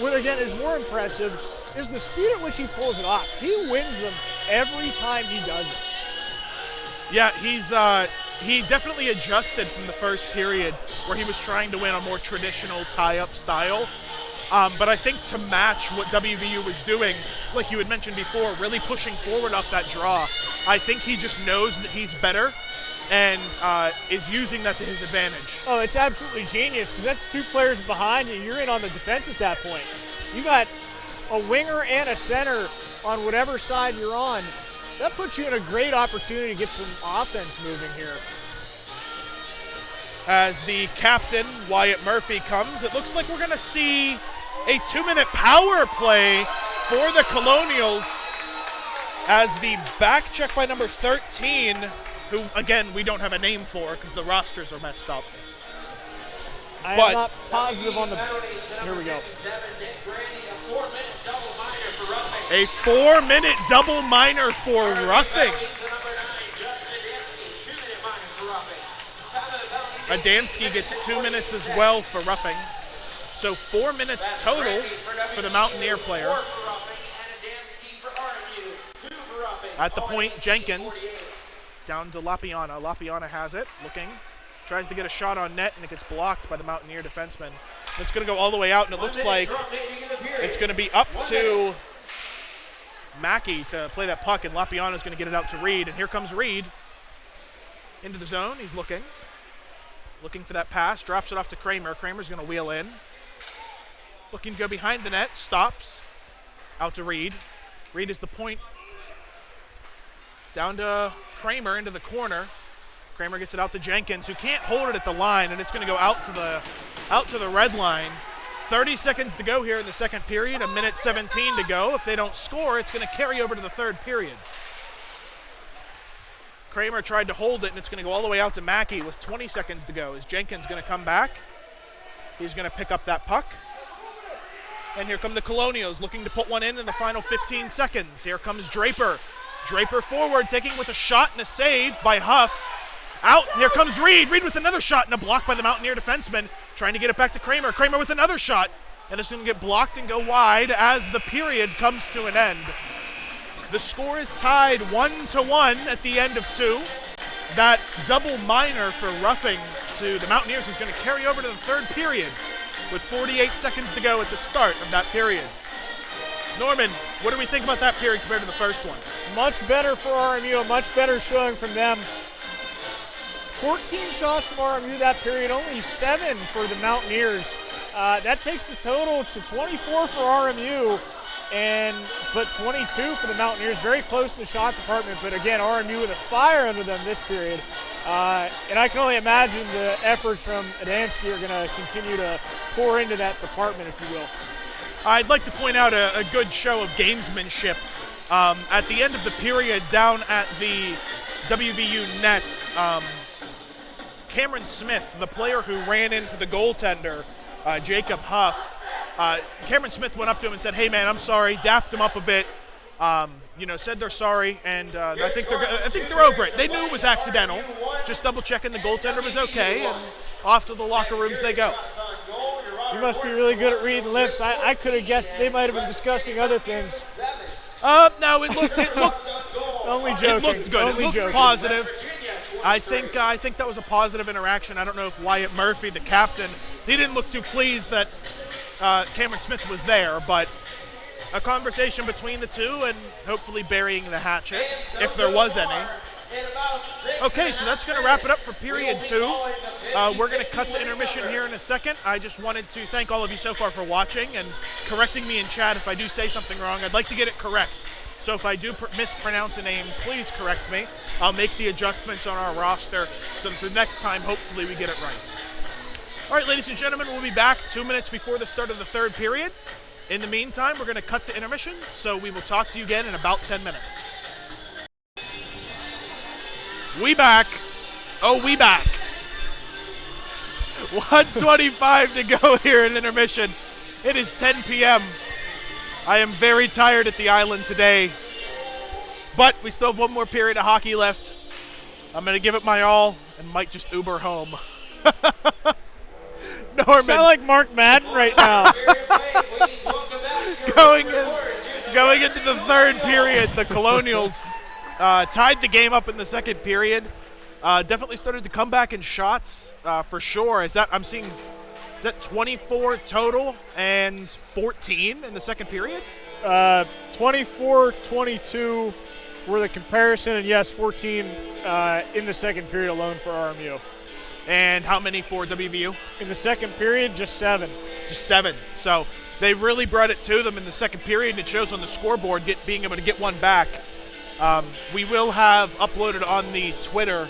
[SPEAKER 2] what again is more impressive is the speed at which he pulls it off. He wins them every time he does it.
[SPEAKER 1] Yeah, he definitely adjusted from the first period where he was trying to win a more traditional tie-up style. But I think to match what WVU was doing, like you had mentioned before, really pushing forward off that draw, I think he just knows that he's better and is using that to his advantage.
[SPEAKER 2] Oh, it's absolutely genius because that's 2 players behind you. You're in on the defense at that point. You got a winger and a center on whatever side you're on. That puts you in a great opportunity to get some offense moving here.
[SPEAKER 1] As the captain, Wyatt Murphy, comes, it looks like we're going to see a 2-minute power play for the Colonials as the back check by number 13, who, again, we don't have a name for because the rosters are messed up.
[SPEAKER 2] I'm not positive on the... Here we go.
[SPEAKER 1] A 4-minute double minor for roughing. Adamski gets 2 minutes as well for roughing. So 4 minutes total for the Mountaineer player. At the point, Jenkins down to Lapiana. Lapiana has it, looking, tries to get a shot on net, and it gets blocked by the Mountaineer defenseman. It's going to go all the way out, and it looks like it's going to be up to Mackey to play that puck, and Lapiana's going to get it out to Reed, and here comes Reed into the zone. He's looking for that pass, drops it off to Kramer. Kramer's going to wheel in. Looking to go behind the net, stops. Out to Reed. Reed is the point. Down to Kramer into the corner. Kramer gets it out to Jenkins, who can't hold it at the line, and it's going to go out to the red line. 30 seconds to go here in the second period, 1:17 to go. If they don't score, it's going to carry over to the third period. Kramer tried to hold it, and it's going to go all the way out to Mackey with 20 seconds to go. Is Jenkins going to come back? He's going to pick up that puck. And here come the Colonials looking to put one in the final 15 seconds. Here comes Draper. Draper forward, taking with a shot and a save by Huff. Out, here comes Reed. Reed with another shot and a block by the Mountaineer defenseman. Trying to get it back to Kramer. Kramer with another shot. And it's going to get blocked and go wide as the period comes to an end. The score is tied 1-1 at the end of 2. That double minor for roughing to the Mountaineers is going to carry over to the third period with 48 seconds to go at the start of that period. Norman, what do we think about that period compared to the first one?
[SPEAKER 2] Much better for RMU, a much better showing from them. 14 shots from RMU that period, only 7 for the Mountaineers. That takes the total to 24 for RMU, but 22 for the Mountaineers. Very close to the shot department, but again, RMU with a fire under them this period. And I can only imagine the efforts from Adamski are going to continue to pour into that department, if you will.
[SPEAKER 1] I'd like to point out a good show of gamesmanship. At the end of the period, down at the WVU net, Cameron Smith, the player who ran into the goaltender, Jacob Huff, Cameron Smith went up to him and said, "Hey man, I'm sorry," dapped him up a bit, said they're sorry, and I think they're over it. They knew it was accidental, just double checking the goaltender was okay, and off to the locker rooms they go.
[SPEAKER 2] You must be really good at reading lips. I could have guessed they might have been discussing other things.
[SPEAKER 1] No, it looked
[SPEAKER 2] Only joking.
[SPEAKER 1] It looked good.
[SPEAKER 2] Only
[SPEAKER 1] it looked
[SPEAKER 2] joking.
[SPEAKER 1] positive. I think that was a positive interaction. I don't know if Wyatt Murphy, the captain, he didn't look too pleased that Cameron Smith was there, but a conversation between the two and hopefully burying the hatchet, if there was any. Okay, so that's going to wrap it up for period 2. We're going to cut to intermission here in a second. I just wanted to thank all of you so far for watching and correcting me in chat if I do say something wrong. I'd like to get it correct. So if I do mispronounce a name, please correct me. I'll make the adjustments on our roster so that the next time, hopefully, we get it right. All right, ladies and gentlemen, we'll be back 2 minutes before the start of the third period. In the meantime, we're going to cut to intermission, so we will talk to you again in about 10 minutes. We back. Oh, we back. 1:25 to go here in intermission. It is 10 p.m. I am very tired at the island today, but we still have one more period of hockey left. I'm going to give it my all and might just Uber home. Norman.
[SPEAKER 2] Sound like Mark Madden right now.
[SPEAKER 1] Going into the third period, the Colonials tied the game up in the second period. Definitely started to come back in shots for sure. Is that 24 total and 14 in the second period?
[SPEAKER 2] 24-22 were the comparison, and yes, 14 in the second period alone for RMU.
[SPEAKER 1] And how many for WVU?
[SPEAKER 2] In the second period, just 7.
[SPEAKER 1] Just 7. So they really brought it to them in the second period, and it shows on the scoreboard being able to get one back. We will have uploaded on the Twitter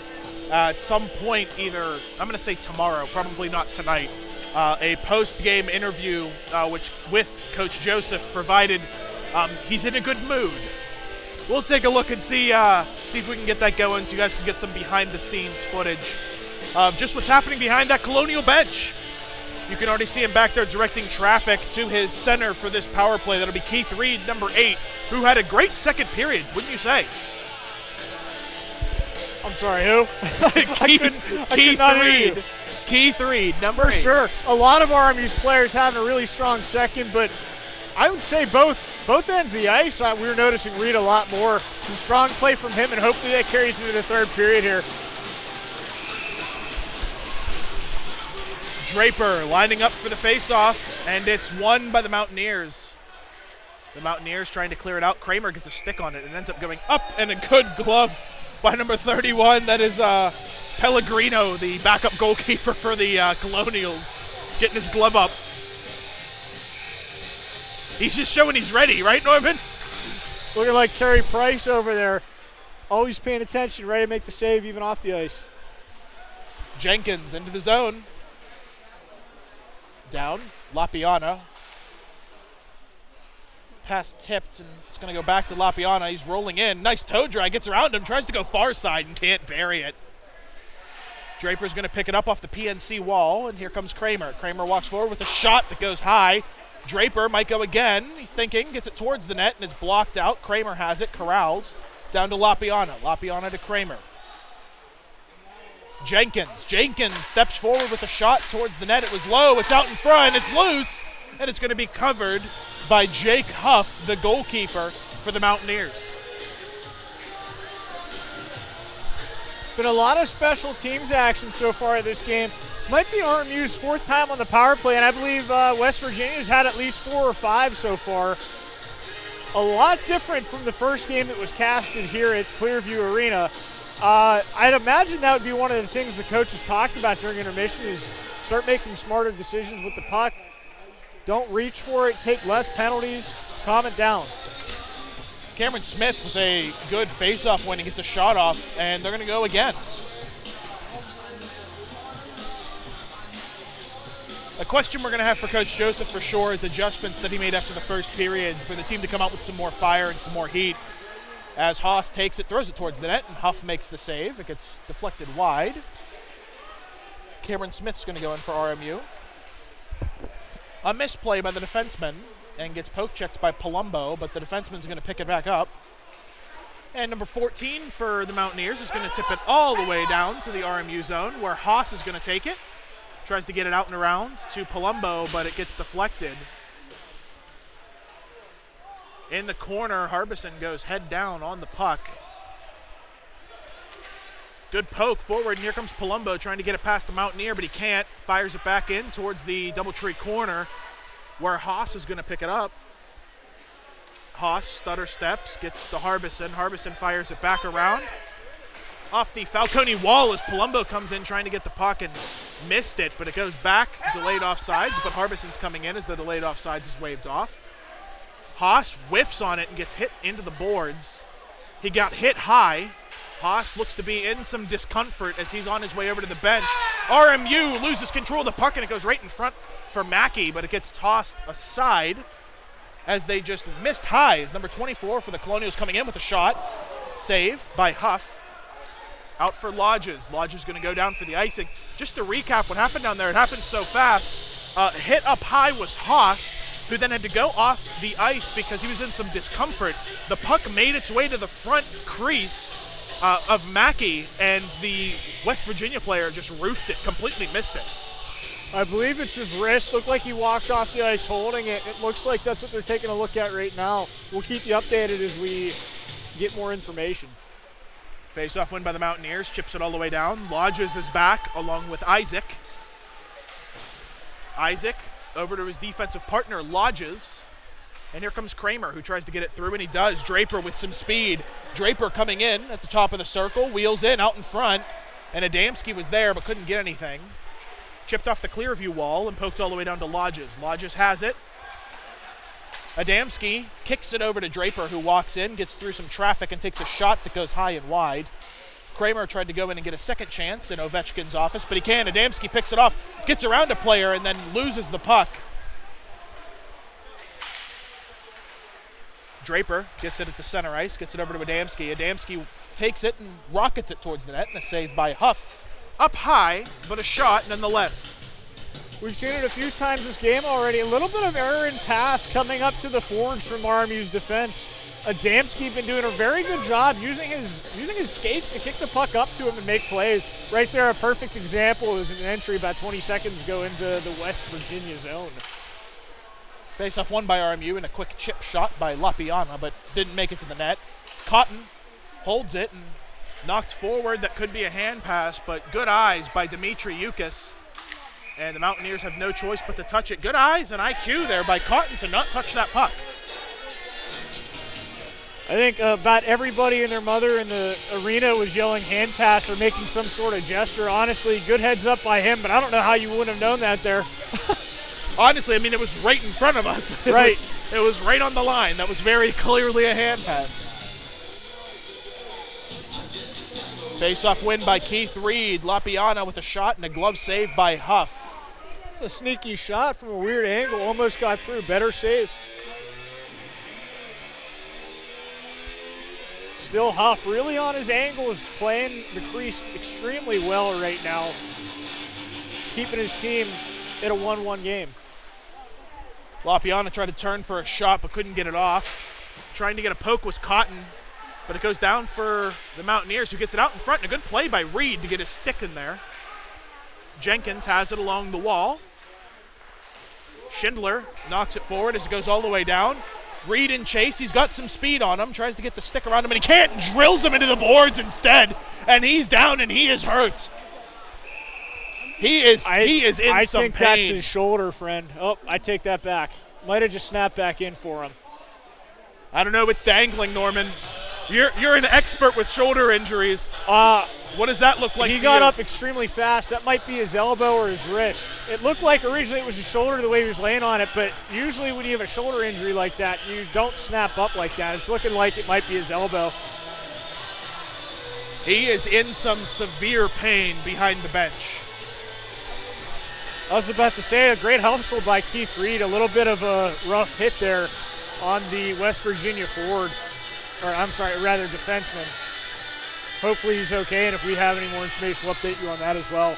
[SPEAKER 1] at some point, either, I'm going to say tomorrow, probably not tonight, a post-game interview with Coach Joseph, provided he's in a good mood. We'll take a look and see if we can get that going so you guys can get some behind-the-scenes footage of just what's happening behind that Colonial bench. You can already see him back there directing traffic to his center for this power play. That'll be Keith Reed, number 8, who had a great second period, wouldn't you say?
[SPEAKER 2] I'm sorry, who?
[SPEAKER 1] Keith Reed. Keith Reed, number 8.
[SPEAKER 2] For sure. A lot of RMU's players having a really strong second, but I would say both ends of the ice, we were noticing Reed a lot more. Some strong play from him, and hopefully that carries into the third period here.
[SPEAKER 1] Draper lining up for the face-off, and it's won by the Mountaineers. The Mountaineers trying to clear it out. Kramer gets a stick on it and ends up going up, and a good glove by number 31. That is Pellegrino, the backup goalkeeper for the Colonials, getting his glove up. He's just showing he's ready, right, Norman?
[SPEAKER 2] Looking like Carey Price over there. Always paying attention, ready to make the save even off the ice.
[SPEAKER 1] Jenkins into the zone. Down, Lapiana. Pass tipped, and it's going to go back to Lapiana. He's rolling in. Nice toe drag, gets around him, tries to go far side and can't bury it. Draper's going to pick it up off the PNC wall, and here comes Kramer. Kramer walks forward with a shot that goes high. Draper might go again. He's thinking, gets it towards the net, and it's blocked out. Kramer has it, corrals. Down to Lapiana. Lapiana to Kramer. Jenkins steps forward with a shot towards the net. It was low, it's out in front, it's loose, and it's going to be covered by Jake Huff, the goalkeeper for the Mountaineers.
[SPEAKER 2] Been a lot of special teams action so far at this game. This might be RMU's 4th time on the power play, and I believe West Virginia's had at least 4 or 5 so far. A lot different from the first game that was casted here at Clearview Arena. I'd imagine that would be one of the things the coaches talked about during intermission is start making smarter decisions with the puck. Don't reach for it, take less penalties, calm it down.
[SPEAKER 1] Cameron Smith was a good face-off when he gets a shot off, and they're going to go again. A question we're going to have for Coach Joseph for sure is adjustments that he made after the first period for the team to come out with some more fire and some more heat. As Haas takes it, throws it towards the net, and Huff makes the save. It gets deflected wide. Cameron Smith's going to go in for RMU. A misplay by the defenseman, and gets poke-checked by Palumbo, but the defenseman's going to pick it back up. And number 14 for the Mountaineers is going to tip it all the way down to the RMU zone, where Haas is going to take it. Tries to get it out and around to Palumbo, but it gets deflected. In the corner, Harbison goes head down on the puck. Good poke forward, and here comes Palumbo trying to get it past the Mountaineer, but he can't. Fires it back in towards the Doubletree corner, where Haas is going to pick it up. Haas stutter steps, gets to Harbison. Harbison fires it back around. Off the Falcone wall as Palumbo comes in trying to get the puck and missed it, but it goes back, delayed offsides, but Harbison's coming in as the delayed offsides is waved off. Haas whiffs on it and gets hit into the boards. He got hit high. Haas looks to be in some discomfort as he's on his way over to the bench. RMU loses control of the puck and it goes right in front for Mackey, but it gets tossed aside as they just missed high. As number 24 for the Colonials coming in with a shot. Save by Huff. Out for Lodges. Lodges going to go down for the icing. Just to recap what happened down there, it happened so fast. Hit up high was Haas, who then had to go off the ice because he was in some discomfort. The puck made its way to the front crease of Mackey, and the West Virginia player just roofed it, completely missed it.
[SPEAKER 2] I believe it's his wrist. Looked like he walked off the ice holding it. It looks like that's what they're taking a look at right now. We'll keep you updated as we get more information.
[SPEAKER 1] Face-off win by the Mountaineers, chips it all the way down. Lodges is back along with Isaac. Isaac over to his defensive partner, Lodges. And here comes Kramer, who tries to get it through, and he does. Draper with some speed. Draper coming in at the top of the circle, wheels in out in front, and Adamski was there but couldn't get anything. Chipped off the Clearview wall and poked all the way down to Lodges. Lodges has it. Adamski kicks it over to Draper, who walks in, gets through some traffic, and takes a shot that goes high and wide. Kramer tried to go in and get a second chance in Ovechkin's office, but he can't. Adamski picks it off, gets around a player, and then loses the puck. Draper gets it at the center ice, gets it over to Adamski. Adamski takes it and rockets it towards the net, and a save by Huff. Up high, but a shot nonetheless.
[SPEAKER 2] We've seen it a few times this game already. A little bit of error in pass coming up to the forwards from RMU's defense. Adamski been doing a very good job using his skates to kick the puck up to him and make plays. Right there, a perfect example is an entry about 20 seconds ago into the West Virginia zone.
[SPEAKER 1] Face-off won by RMU and a quick chip shot by Lapiana, but didn't make it to the net. Cotton holds it and knocked forward. That could be a hand pass, but good eyes by Dimitri Yukis. And the Mountaineers have no choice but to touch it. Good eyes and IQ there by Cotton to not touch that puck.
[SPEAKER 2] I think about everybody and their mother in the arena was yelling hand pass or making some sort of gesture. Honestly, good heads up by him, but I don't know how you wouldn't have known that there.
[SPEAKER 1] Honestly, I mean, it was right in front of us.
[SPEAKER 2] Right.
[SPEAKER 1] It was right on the line. That was very clearly a hand pass. Face-off win by Keith Reed. Lapiana with a shot and a glove save by Huff.
[SPEAKER 2] It's a sneaky shot from a weird angle. Almost got through. Better save. Still Huff really on his angles, playing the crease extremely well right now. Keeping his team in a 1-1 game.
[SPEAKER 1] Lapiana tried to turn for a shot but couldn't get it off. Trying to get a poke was Cotton, but it goes down for the Mountaineers, who gets it out in front. And a good play by Reed to get his stick in there. Jenkins has it along the wall. Schindler knocks it forward as it goes all the way down. Reed in chase, he's got some speed on him, tries to get the stick around him, and he can't, and drills him into the boards instead. And he's down and he is hurt. He is in some pain.
[SPEAKER 2] I think that's his shoulder, friend. Oh, I take that back. Might have just snapped back in for him.
[SPEAKER 1] I don't know, it's dangling, Norman. You're an expert with shoulder injuries. What does that look like?
[SPEAKER 2] He got up extremely fast. That might be his elbow or his wrist. It looked like originally it was his shoulder the way he was laying on it, but usually when you have a shoulder injury like that, you don't snap up like that. It's looking like it might be his elbow.
[SPEAKER 1] He is in some severe pain behind the bench.
[SPEAKER 2] I was about to say, a great hustle by Keith Reed. A little bit of a rough hit there on the West Virginia forward, or I'm sorry, rather defenseman. Hopefully he's okay, and if we have any more information, we'll update you on that as well.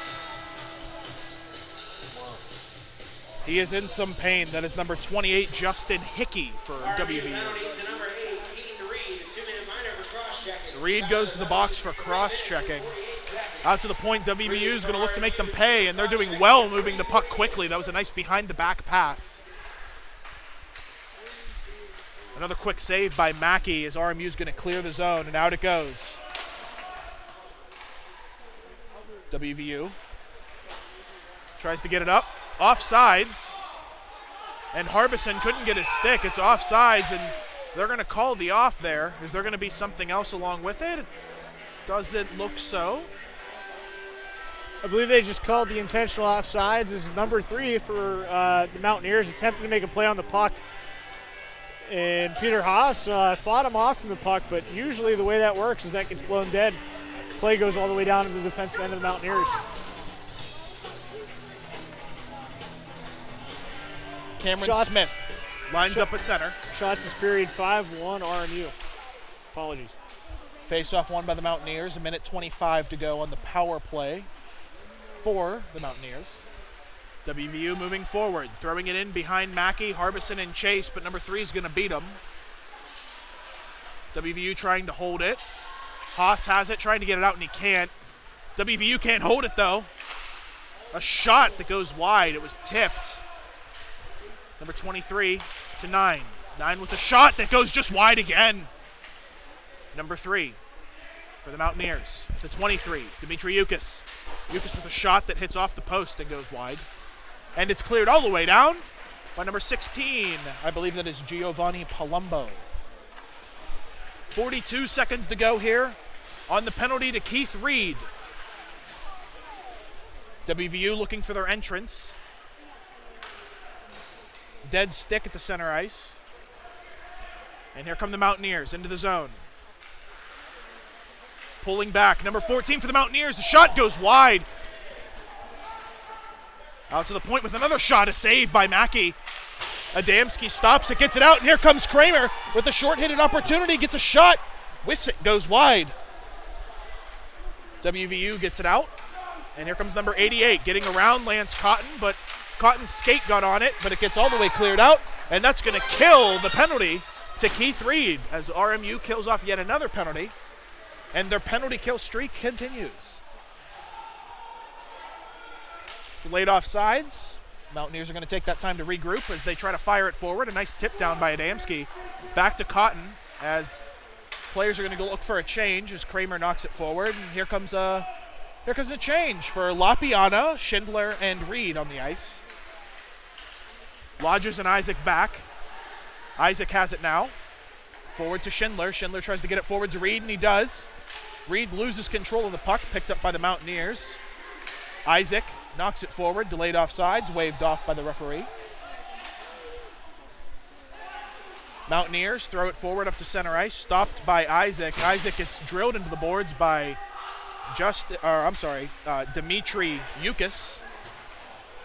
[SPEAKER 1] He is in some pain. That is number 28, Justin Hickey for WVU. Reed goes to the box for cross-checking. Out to the point, WVU is going to look to make them pay, and they're doing well moving the puck quickly. That was a nice behind-the-back pass. Another quick save by Mackey as RMU is going to clear the zone, and out it goes. WVU tries to get it up. Offsides. And Harbison couldn't get his stick. It's offsides, and they're going to call the off there. Is there going to be something else along with it? Doesn't look so.
[SPEAKER 2] I believe they just called the intentional offsides. This is number 3 for the Mountaineers, attempting to make a play on the puck. And Peter Haas fought him off from the puck, but usually the way that works is that gets blown dead. Play goes all the way down to the defensive end of the Mountaineers.
[SPEAKER 1] Cameron Smith lines up at center.
[SPEAKER 2] Shots this period, 5-1 RMU. Apologies.
[SPEAKER 1] Face-off won by the Mountaineers. 1:25 to go on the power play for the Mountaineers. WVU moving forward, throwing it in behind Mackey, Harbison, and Chase, but number 3 is going to beat him. WVU trying to hold it. Haas has it, trying to get it out, and he can't. WVU can't hold it, though. A shot that goes wide. It was tipped. Number 23 to 9. 9 with a shot that goes just wide again. Number 3 for the Mountaineers to 23, Dimitri Yukis. Yukis with a shot that hits off the post and goes wide. And it's cleared all the way down by number 16. I believe that is Giovanni Palumbo. 42 seconds to go here on the penalty to Keith Reed. WVU looking for their entrance. Dead stick at the center ice. And here come the Mountaineers into the zone. Pulling back, number 14 for the Mountaineers. The shot goes wide. Out to the point with another shot, a save by Mackey. Adamski stops it, gets it out, and here comes Kramer with a short-handed opportunity, gets a shot, whiffs it, goes wide. WVU gets it out, and here comes number 88, getting around Lance Cotton, but Cotton's skate got on it, but it gets all the way cleared out, and that's going to kill the penalty to Keith Reed as RMU kills off yet another penalty, and their penalty kill streak continues. Delayed offsides. Mountaineers are going to take that time to regroup as they try to fire it forward. A nice tip down by Adamski. Back to Cotton as players are going to go look for a change as Kramer knocks it forward. And here comes a change for Lapiana, Schindler, and Reed on the ice. Lodges and Isaac back. Isaac has it now. Forward to Schindler. Schindler tries to get it forward to Reed, and he does. Reed loses control of the puck, picked up by the Mountaineers. Isaac knocks it forward, delayed offsides, waved off by the referee. Mountaineers throw it forward up to center ice, stopped by Isaac. Isaac gets drilled into the boards by Dimitri Yukis.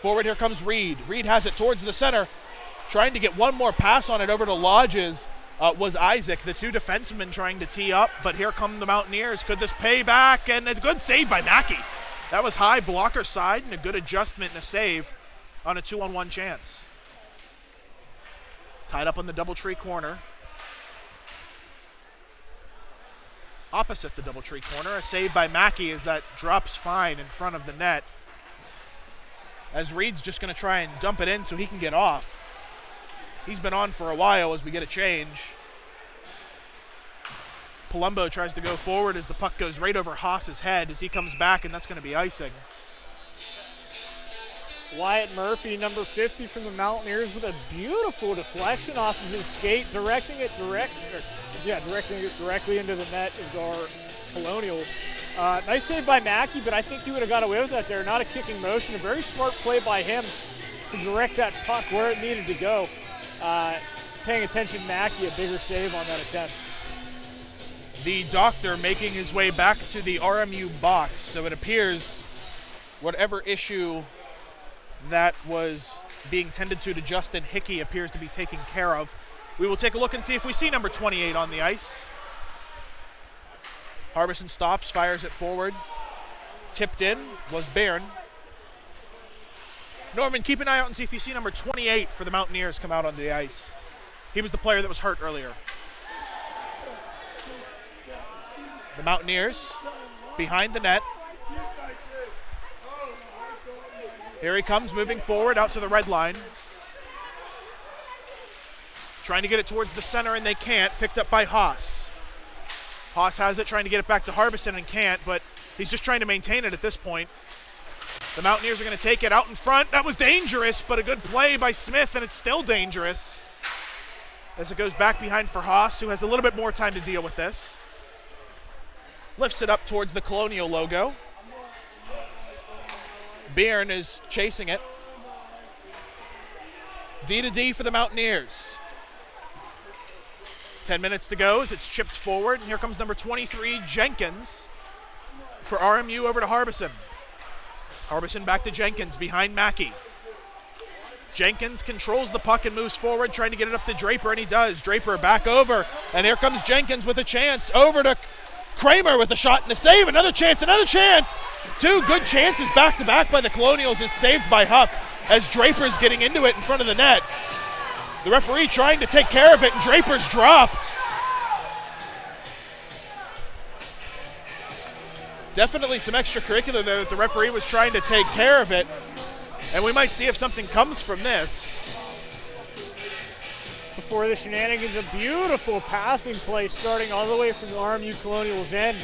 [SPEAKER 1] Forward here comes Reed. Reed has it towards the center, trying to get one more pass on it over to Lodges. Was Isaac, the two defensemen trying to tee up, but here come the Mountaineers. Could this pay back? And a good save by Mackey. That was high blocker side and a good adjustment and a save on a 2-on-1 chance. Tied up on the DoubleTree corner. Opposite the DoubleTree corner, a save by Mackey as that drops fine in front of the net. As Reed's just going to try and dump it in so he can get off. He's been on for a while as we get a change. Palumbo tries to go forward as the puck goes right over Haas's head as he comes back, and that's going to be icing.
[SPEAKER 2] Wyatt Murphy, number 50 from the Mountaineers, with a beautiful deflection off of his skate, directing it directly into the net of our Colonials. Nice save by Mackey, but I think he would have got away with that there. Not a kicking motion. A very smart play by him to direct that puck where it needed to go. Paying attention, Mackey, a bigger save on that attempt.
[SPEAKER 1] The doctor making his way back to the RMU box. So it appears whatever issue that was being tended to Justin Hickey appears to be taken care of. We will take a look and see if we see number 28 on the ice. Harbison stops, fires it forward. Tipped in was Bairn. Norman, keep an eye out and see if you see number 28 for the Mountaineers come out on the ice. He was the player that was hurt earlier. The Mountaineers behind the net. Here he comes, moving forward out to the red line. Trying to get it towards the center, and they can't. Picked up by Haas. Haas has it, trying to get it back to Harbison, and can't, but he's just trying to maintain it at this point. The Mountaineers are going to take it out in front. That was dangerous, but a good play by Smith, and it's still dangerous as it goes back behind for Haas, who has a little bit more time to deal with this. Lifts it up towards the Colonial logo. Byrne is chasing it. D to D for the Mountaineers. 10 minutes to go as it's chipped forward. And here comes number 23, Jenkins, for RMU over to Harbison. Harbison back to Jenkins behind Mackey. Jenkins controls the puck and moves forward, trying to get it up to Draper, and he does. Draper back over, and here comes Jenkins with a chance. Over to Kramer with a shot and a save. Another chance, another chance. Two good chances back-to-back by the Colonials is saved by Huff as Draper's getting into it in front of the net. The referee trying to take care of it, and Draper's dropped. Definitely some extracurricular there that the referee was trying to take care of it. And we might see if something comes from this.
[SPEAKER 2] Before the shenanigans, a beautiful passing play starting all the way from the RMU Colonials end.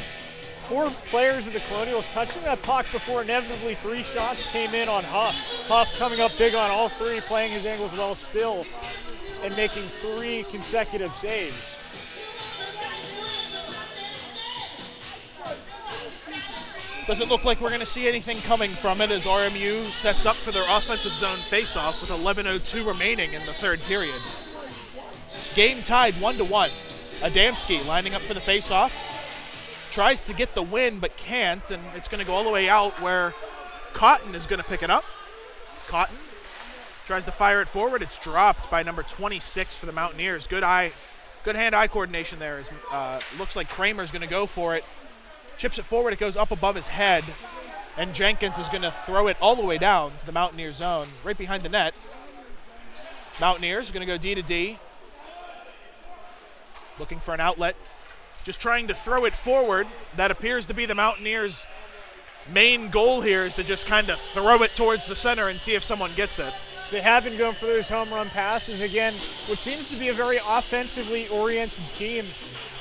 [SPEAKER 2] 4 players of the Colonials touching that puck before inevitably 3 shots came in on Huff. Huff coming up big on all 3, playing his angles well still, and making 3 consecutive saves.
[SPEAKER 1] Doesn't look like we're going to see anything coming from it as RMU sets up for their offensive zone faceoff with 11:02 remaining in the third period. Game tied 1-1. Adamski lining up for the faceoff. Tries to get the win but can't, and it's going to go all the way out where Cotton is going to pick it up. Cotton tries to fire it forward. It's dropped by number 26 for the Mountaineers. Good hand-eye coordination there. Looks like Kramer's going to go for it. Chips it forward, it goes up above his head, and Jenkins is going to throw it all the way down to the Mountaineer zone, right behind the net. Mountaineers are going to go D to D. Looking for an outlet. Just trying to throw it forward. That appears to be the Mountaineers' main goal here, is to just kind of throw it towards the center and see if someone gets it.
[SPEAKER 2] They have been going for those home run passes. Again, what seems to be a very offensively oriented team,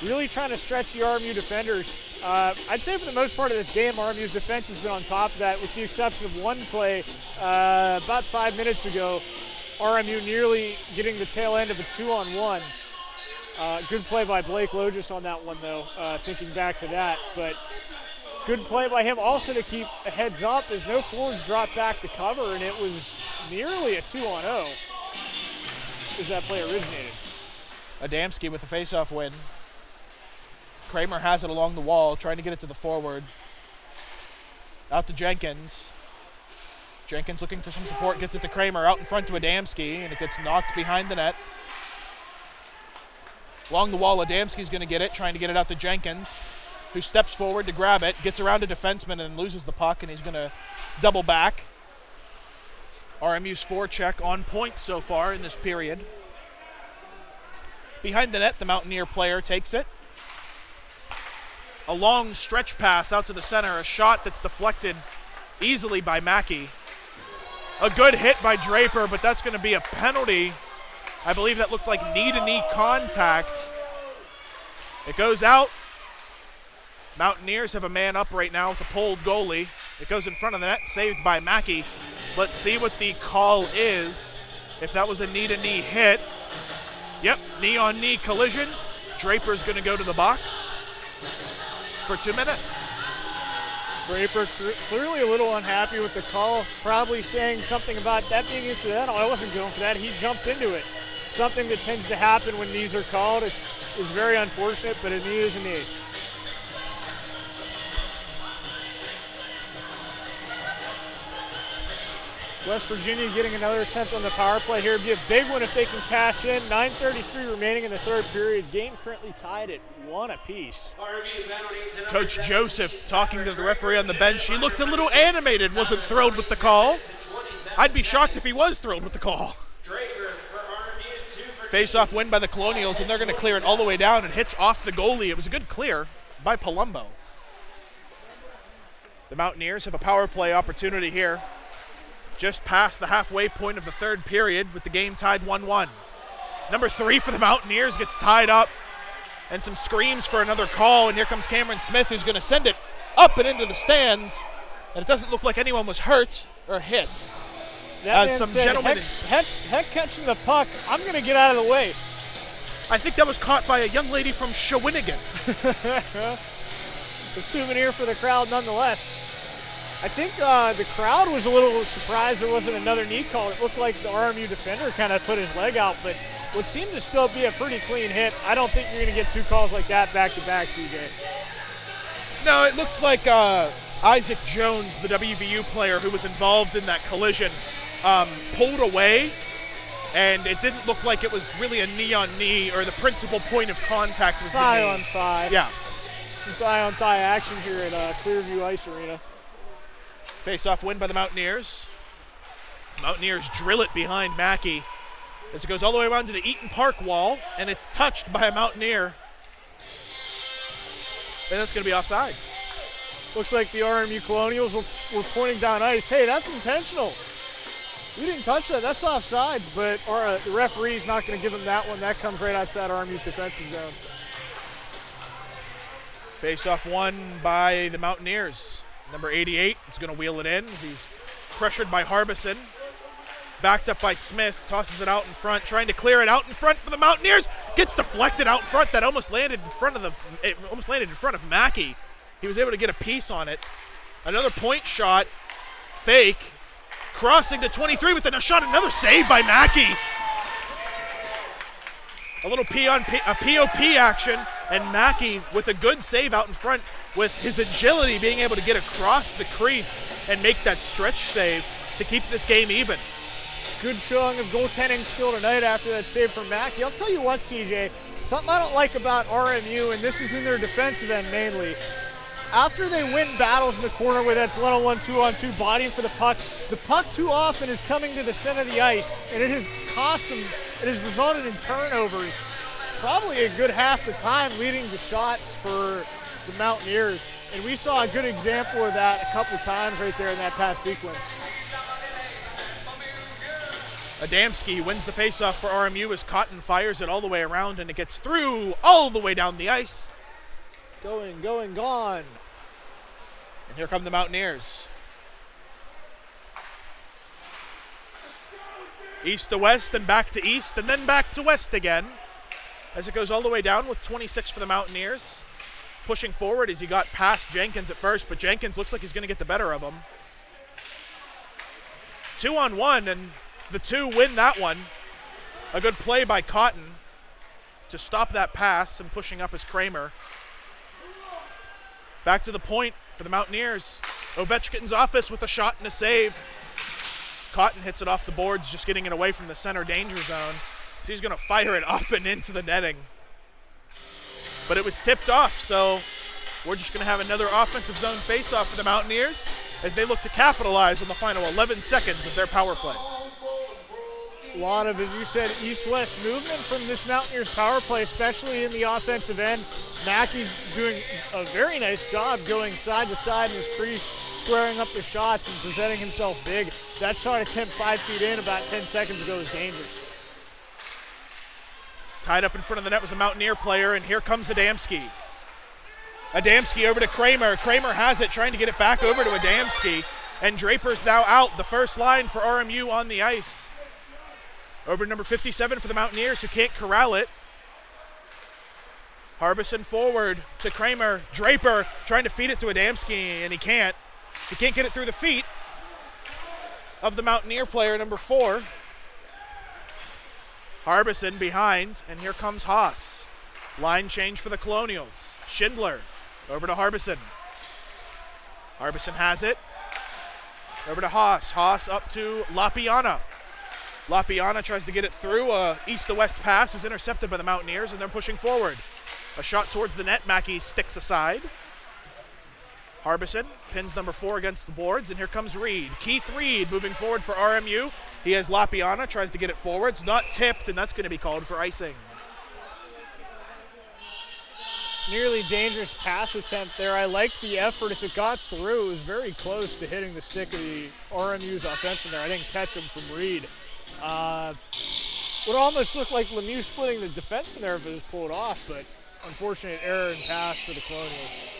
[SPEAKER 2] really trying to stretch the RMU defenders. I'd say for the most part of this game, RMU's defense has been on top of that, with the exception of one play about 5 minutes ago. RMU nearly getting the tail end of a 2-on-1. Good play by Blake Logis on that one, though, thinking back to that. But good play by him also to keep a heads up as no forwards dropped back to cover, and it was nearly a 2-on-0 as that play originated.
[SPEAKER 1] Adamski with a faceoff win. Kramer has it along the wall, trying to get it to the forward. Out to Jenkins. Jenkins looking for some support, gets it to Kramer, out in front to Adamski, and it gets knocked behind the net. Along the wall, Adamski's going to get it, trying to get it out to Jenkins, who steps forward to grab it, gets around a defenseman, and loses the puck, and he's going to double back. RMU's forecheck on point so far in this period. Behind the net, the Mountaineer player takes it. A long stretch pass out to the center, a shot that's deflected easily by Mackey. A good hit by Draper, but that's going to be a penalty. I believe that looked like knee-to-knee contact. It goes out. Mountaineers have a man up right now with a pulled goalie. It goes in front of the net, saved by Mackey. Let's see what the call is. If that was a knee-to-knee hit. Yep, knee-on-knee collision. Draper's going to go to the box for 2 minutes.
[SPEAKER 2] Draper clearly a little unhappy with the call, probably saying something about that being incidental. I wasn't going for that. He jumped into it. Something that tends to happen when knees are called. It is very unfortunate, but a knee is a knee. West Virginia getting another attempt on the power play here. It'd be a big one if they can cash in. 9:33 remaining in the third period. Game currently tied at 1 apiece.
[SPEAKER 1] Coach Joseph talking to the referee on the bench. He looked a little animated, wasn't thrilled with the call. I'd be shocked if he was thrilled with the call. Face-off win by the Colonials, and they're going to clear it all the way down. It hits off the goalie. It was a good clear by Palumbo. The Mountaineers have a power play opportunity here. Just past the halfway point of the third period with the game tied 1-1. Number 3 for the Mountaineers gets tied up, and some screams for another call, and here comes Cameron Smith, who's going to send it up and into the stands, and it doesn't look like anyone was hurt or hit.
[SPEAKER 2] That man said, heck catching the puck, I'm going to get out of the way.
[SPEAKER 1] I think that was caught by a young lady from Shawinigan.
[SPEAKER 2] A souvenir for the crowd nonetheless. I think the crowd was a little surprised there wasn't another knee call. It looked like the RMU defender kind of put his leg out, but what seemed to still be a pretty clean hit. I don't think you're going to get 2 calls like that back-to-back, CJ.
[SPEAKER 1] No, it looks like Isaac Jones, the WVU player who was involved in that collision, pulled away, and it didn't look like it was really a knee-on-knee or the principal point of contact was the knee.
[SPEAKER 2] 5-on-5.
[SPEAKER 1] Yeah.
[SPEAKER 2] Some thigh-on-thigh action here at Clearview Ice Arena.
[SPEAKER 1] Face-off win by the Mountaineers. Mountaineers drill it behind Mackey as it goes all the way around to the Eaton Park wall, and it's touched by a Mountaineer. And that's going to be offsides.
[SPEAKER 2] Looks like the RMU Colonials were pointing down ice. Hey, that's intentional. We didn't touch that. That's offsides, but the referee's not going to give him that one. That comes right outside RMU's defensive zone.
[SPEAKER 1] Face-off won by the Mountaineers. Number 88 is going to wheel it in as he's pressured by Harbison. Backed up by Smith, tosses it out in front, trying to clear it out in front for the Mountaineers. Gets deflected out front. That almost landed in front of Mackey. He was able to get a piece on it. Another point shot, fake, crossing to 23 with a shot. Another save by Mackey. A little POP action, and Mackey with a good save out in front with his agility being able to get across the crease and make that stretch save to keep this game even.
[SPEAKER 2] Good showing of goaltending skill tonight after that save from Mackey. I'll tell you what, CJ, something I don't like about RMU, and this is in their defensive end mainly. After they win battles in the corner where that's one-on-one, two-on-two, bodying for the puck too often is coming to the center of the ice, and it has resulted in turnovers probably a good half the time, leading to shots for the Mountaineers. And we saw a good example of that a couple times right there in that past sequence.
[SPEAKER 1] Adamski wins the faceoff for RMU as Cotton fires it all the way around, and it gets through all the way down the ice.
[SPEAKER 2] Going, gone.
[SPEAKER 1] And here come the Mountaineers. East to west and back to east and then back to west again as it goes all the way down with 26 for the Mountaineers. Pushing forward as he got past Jenkins at first, but Jenkins looks like he's going to get the better of him. 2-on-1, and the two win that one. A good play by Cotton to stop that pass, and pushing up is Kramer. Back to the point for the Mountaineers. Ovechkin's office with a shot and a save. Cotton hits it off the boards, just getting it away from the center danger zone. So he's going to fire it up and into the netting. But it was tipped off, so we're just going to have another offensive zone faceoff for the Mountaineers as they look to capitalize on the final 11 seconds of their power play.
[SPEAKER 2] A lot of, as you said, east-west movement from this Mountaineers power play, especially in the offensive end. Mackey doing a very nice job going side to side in his crease, squaring up the shots and presenting himself big. That shot attempt 5 feet in about 10 seconds ago was dangerous.
[SPEAKER 1] Tied up in front of the net was a Mountaineer player, and here comes Adamski. Adamski over to Kramer. Kramer has it, trying to get it back over to Adamski, and Draper's now out, the first line for RMU on the ice. Over to number 57 for the Mountaineers, who can't corral it. Harbison forward to Kramer. Draper trying to feed it to Adamski, and he can't. He can't get it through the feet of the Mountaineer player, number 4. Harbison behind, and here comes Haas. Line change for the Colonials. Schindler over to Harbison. Harbison has it. Over to Haas. Haas up to Lapiana. Lapiana tries to get it through. A east to west pass is intercepted by the Mountaineers, and they're pushing forward. A shot towards the net. Mackey sticks aside. Harbison pins number 4 against the boards, and here comes Reed. Keith Reed moving forward for RMU. He has Lapiana, tries to get it forwards, not tipped, and that's going to be called for icing.
[SPEAKER 2] Nearly dangerous pass attempt there. I like the effort. If it got through, it was very close to hitting the stick of the RMU's offenseman there. I didn't catch him from Reed. Would almost look like Lemieux splitting the defenseman there if it was pulled off, but unfortunate error and pass for the Colonials.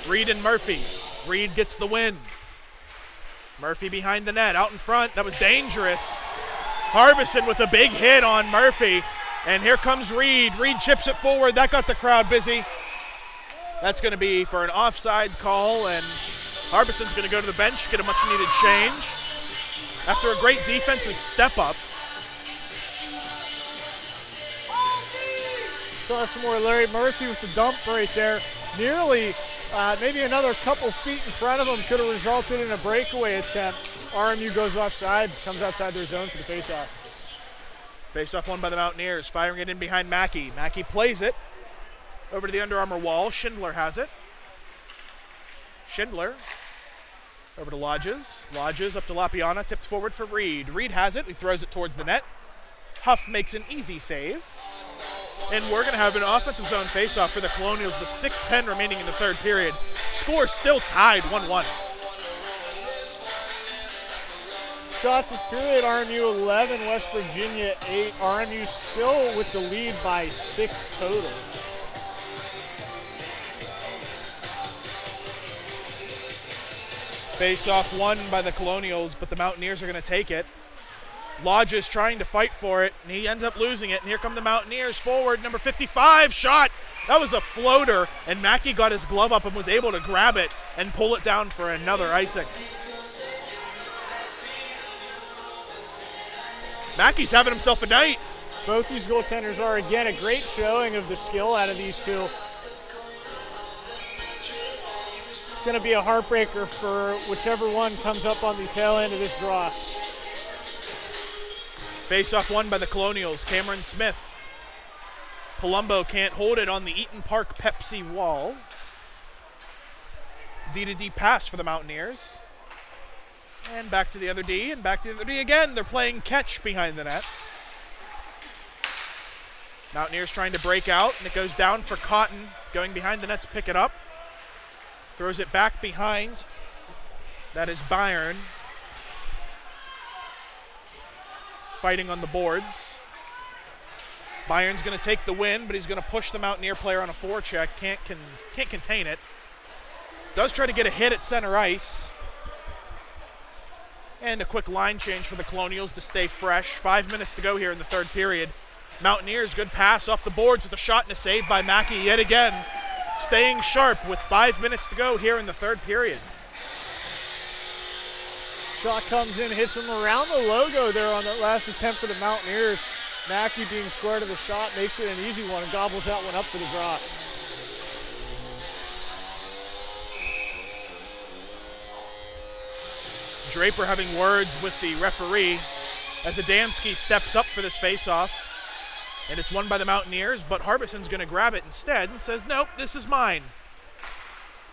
[SPEAKER 1] Reed and Murphy. Reed gets the win. Murphy behind the net, out in front. That was dangerous. Harbison with a big hit on Murphy. And here comes Reed. Reed chips it forward. That got the crowd busy. That's going to be for an offside call, and Harbison's going to go to the bench, get a much-needed change. After a great defensive step-up.
[SPEAKER 2] Saw some more Larry Murphy with the dump right there. Nearly maybe another couple feet in front of him could have resulted in a breakaway attempt. RMU goes offsides, comes outside their zone for the faceoff.
[SPEAKER 1] Faceoff won by the Mountaineers, firing it in behind Mackey. Mackey plays it, Over to the Under Armour wall. Schindler has it. Schindler over to Lodges. Lodges up to Lapiana, tipped forward for Reed. Reed has it, he throws it towards the net. Huff makes an easy save. And we're going to have an offensive zone faceoff for the Colonials with 6:10 remaining in the third period. Score still tied 1-1.
[SPEAKER 2] Shots this period, RMU 11, West Virginia 8. RMU still with the lead by 6 total.
[SPEAKER 1] Face-off won by the Colonials, but the Mountaineers are going to take it. Lodges trying to fight for it, and he ends up losing it. And here come the Mountaineers forward. Number 55, shot. That was a floater, and Mackey got his glove up and was able to grab it and pull it down for another icing. Mackey's having himself a night.
[SPEAKER 2] Both these goaltenders are, again, a great showing of the skill out of these two. Going to be a heartbreaker for whichever one comes up on the tail end of this draw.
[SPEAKER 1] Face-off won by the Colonials. Cameron Smith. Palumbo can't hold it on the Eaton Park Pepsi wall. D-to-D pass for the Mountaineers. And back to the other D, and back to the other D again. They're playing catch behind the net. Mountaineers trying to break out, and it goes down for Cotton, going behind the net to pick it up. Throws it back behind. That is Byron. Fighting on the boards. Byron's going to take the win, but he's going to push the Mountaineer player on a forecheck. Can't contain it. Does try to get a hit at center ice. And a quick line change for the Colonials to stay fresh. 5 minutes to go here in the third period. Mountaineers, good pass off the boards with a shot and a save by Mackey yet again. Staying sharp with 5 minutes to go here in the third period.
[SPEAKER 2] Shot comes in, hits him around the logo there on that last attempt for the Mountaineers. Mackey being square to the shot makes it an easy one and gobbles that one up for the draw.
[SPEAKER 1] Draper having words with the referee as Adamski steps up for this faceoff. And it's won by the Mountaineers, but Harbison's going to grab it instead and says, nope, this is mine.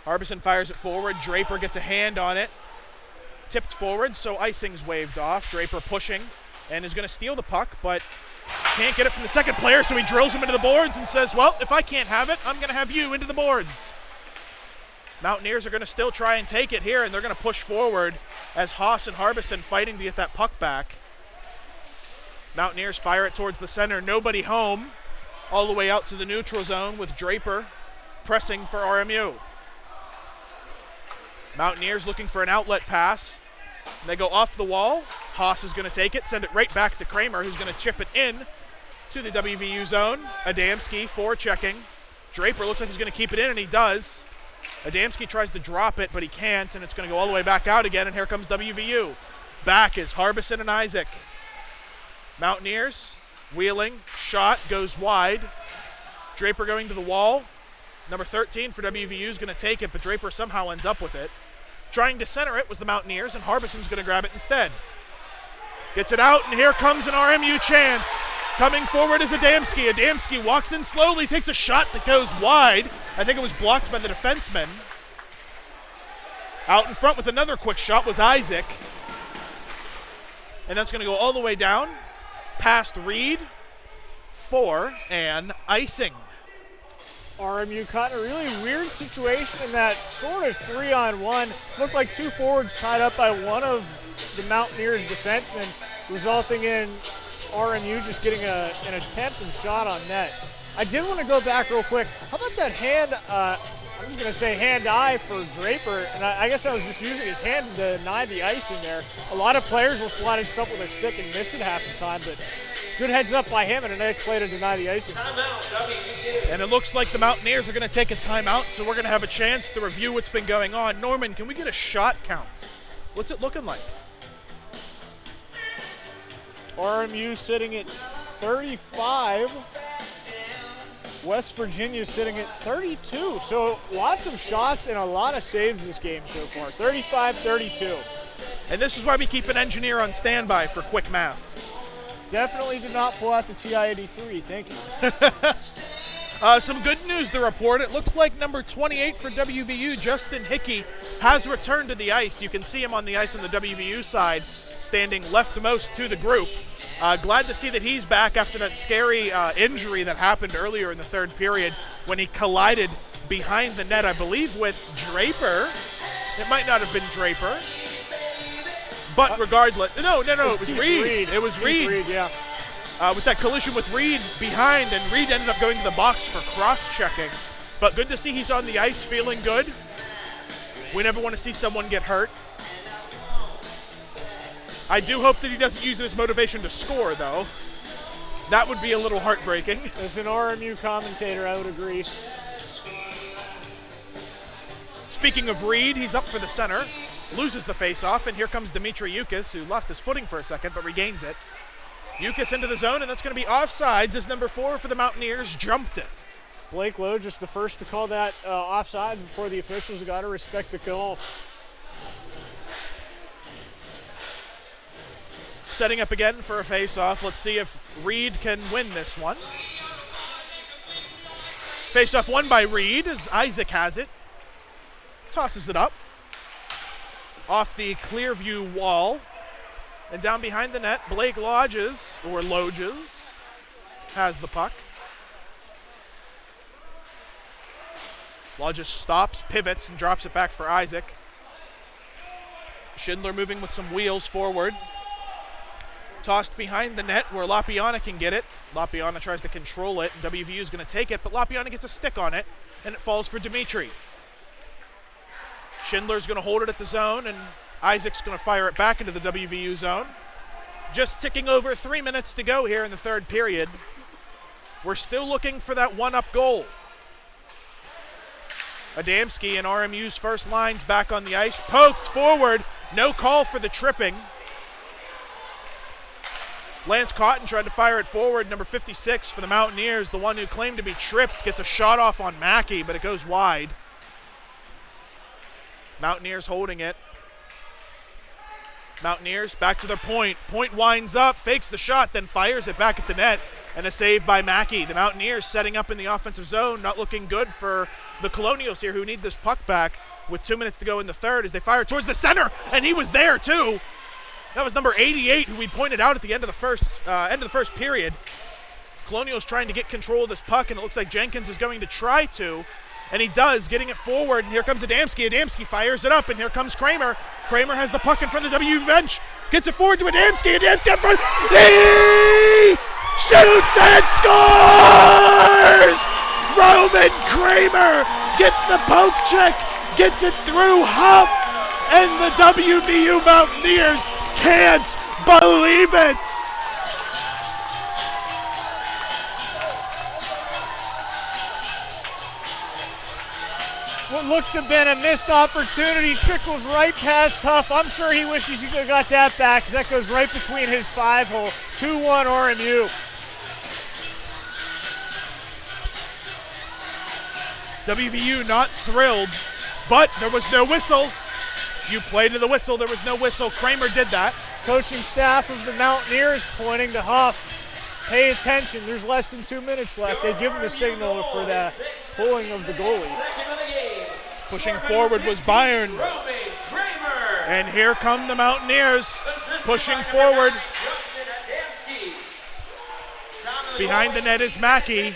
[SPEAKER 1] Harbison fires it forward. Draper gets a hand on it. Tipped forward, so icing's waved off. Draper pushing and is going to steal the puck, but can't get it from the second player, so he drills him into the boards and says, well, if I can't have it, I'm going to have you into the boards. Mountaineers are going to still try and take it here, and they're going to push forward as Haas and Harbison fighting to get that puck back. Mountaineers fire it towards the center. Nobody home. All the way out to the neutral zone with Draper pressing for RMU. Mountaineers looking for an outlet pass. They go off the wall. Haas is going to take it, send it right back to Kramer, who's going to chip it in to the WVU zone. Adamski forechecking. Draper looks like he's going to keep it in, and he does. Adamski tries to drop it, but he can't, and it's going to go all the way back out again, and here comes WVU. Back is Harbison and Isaac. Mountaineers wheeling, shot goes wide. Draper going to the wall. Number 13 for WVU is going to take it, but Draper somehow ends up with it. Trying to center it was the Mountaineers, and Harbison's going to grab it instead. Gets it out, and here comes an RMU chance. Coming forward is Adamski. Adamski walks in slowly, takes a shot that goes wide. I think it was blocked by the defenseman. Out in front with another quick shot was Isaac. And that's going to go all the way down past Reed for an icing.
[SPEAKER 2] RMU caught in a really weird situation in that sort of 3-on-1. Looked like two forwards tied up by one of the Mountaineers defensemen, resulting in RMU just getting an attempt and shot on net. I did want to go back real quick. How about that hand, I'm just going to say hand-eye for Draper, and I guess I was just using his hand to deny the icing there. A lot of players will slide it up with a stick and miss it half the time, but good heads up by him and a nice play to deny the icing.
[SPEAKER 1] And it looks like the Mountaineers are going to take a timeout, so we're going to have a chance to review what's been going on. Norman, can we get a shot count? What's it looking like?
[SPEAKER 2] RMU sitting at 35. West Virginia sitting at 32. So lots of shots and a lot of saves this game so far. 35-32.
[SPEAKER 1] And this is why we keep an engineer on standby for quick math.
[SPEAKER 2] Definitely did not pull out the TI-83. Thank you.
[SPEAKER 1] Some good news to report. It looks like number 28 for WVU, Justin Hickey, has returned to the ice. You can see him on the ice on the WVU side, standing leftmost to the group. Glad to see that he's back after that scary injury that happened earlier in the third period when he collided behind the net, I believe, with Draper. It might not have been Draper. But regardless, no, it was Reed. It was Reed.
[SPEAKER 2] Yeah.
[SPEAKER 1] With that collision with Reed behind, and Reed ended up going to the box for cross-checking. But good to see he's on the ice feeling good. We never want to see someone get hurt. I do hope that he doesn't use it as motivation to score, though. That would be a little heartbreaking.
[SPEAKER 2] As an RMU commentator, I would agree.
[SPEAKER 1] Speaking of Reed, he's up for the center, loses the faceoff, and here comes Dimitri Yukis, who lost his footing for a second but regains it. Yukis into the zone, and that's going to be offsides as number 4 for the Mountaineers jumped it.
[SPEAKER 2] Blake Lowe just the first to call that offsides before the officials. Got to respect the call.
[SPEAKER 1] Setting up again for a faceoff. Let's see if Reed can win this one. Faceoff won by Reed as Isaac has it. Tosses it up. Off the Clearview wall. And down behind the net, Blake Loges has the puck. Lodges stops, pivots, and drops it back for Isaac. Schindler moving with some wheels forward. Tossed behind the net where Lapiana can get it. Lapiana tries to control it, and WVU is going to take it, but Lapiana gets a stick on it, and it falls for Dimitri. Schindler's going to hold it at the zone, and Isaac's going to fire it back into the WVU zone. Just ticking over 3 minutes to go here in the third period. We're still looking for that one-up goal. Adamski and RMU's first line's back on the ice. Poked forward. No call for the tripping. Lance Cotton tried to fire it forward. Number 56 for the Mountaineers, the one who claimed to be tripped, gets a shot off on Mackey, but it goes wide. Mountaineers holding it. Mountaineers back to their point. Point winds up, fakes the shot, then fires it back at the net, and a save by Mackey. The Mountaineers setting up in the offensive zone, not looking good for the Colonials here, who need this puck back with 2 minutes to go in the third as they fire towards the center, and he was there too. That was number 88, who we pointed out at the end of the first period. Colonials trying to get control of this puck, and it looks like Jenkins is going to try to. And he does, getting it forward, and here comes Adamski. Adamski fires it up, and here comes Kramer. Kramer has the puck in front of the WVU bench. Gets it forward to Adamski. Adamski in front. He shoots and scores! Roman Kramer gets the poke check, gets it through Huff, and the WVU Mountaineers can't believe it.
[SPEAKER 2] What looked to have been a missed opportunity trickles right past Huff. I'm sure he wishes he could have got that back because that goes right between his 5-hole. 2-1 RMU.
[SPEAKER 1] WVU not thrilled, but there was no whistle. You play to the whistle, there was no whistle. Kramer did that.
[SPEAKER 2] Coaching staff of the Mountaineers pointing to Huff. Pay attention, there's less than 2 minutes left. They give him the signal for the pulling of the goalie.
[SPEAKER 1] Pushing forward was Bayern. And here come the Mountaineers pushing forward. Behind the net is Mackey.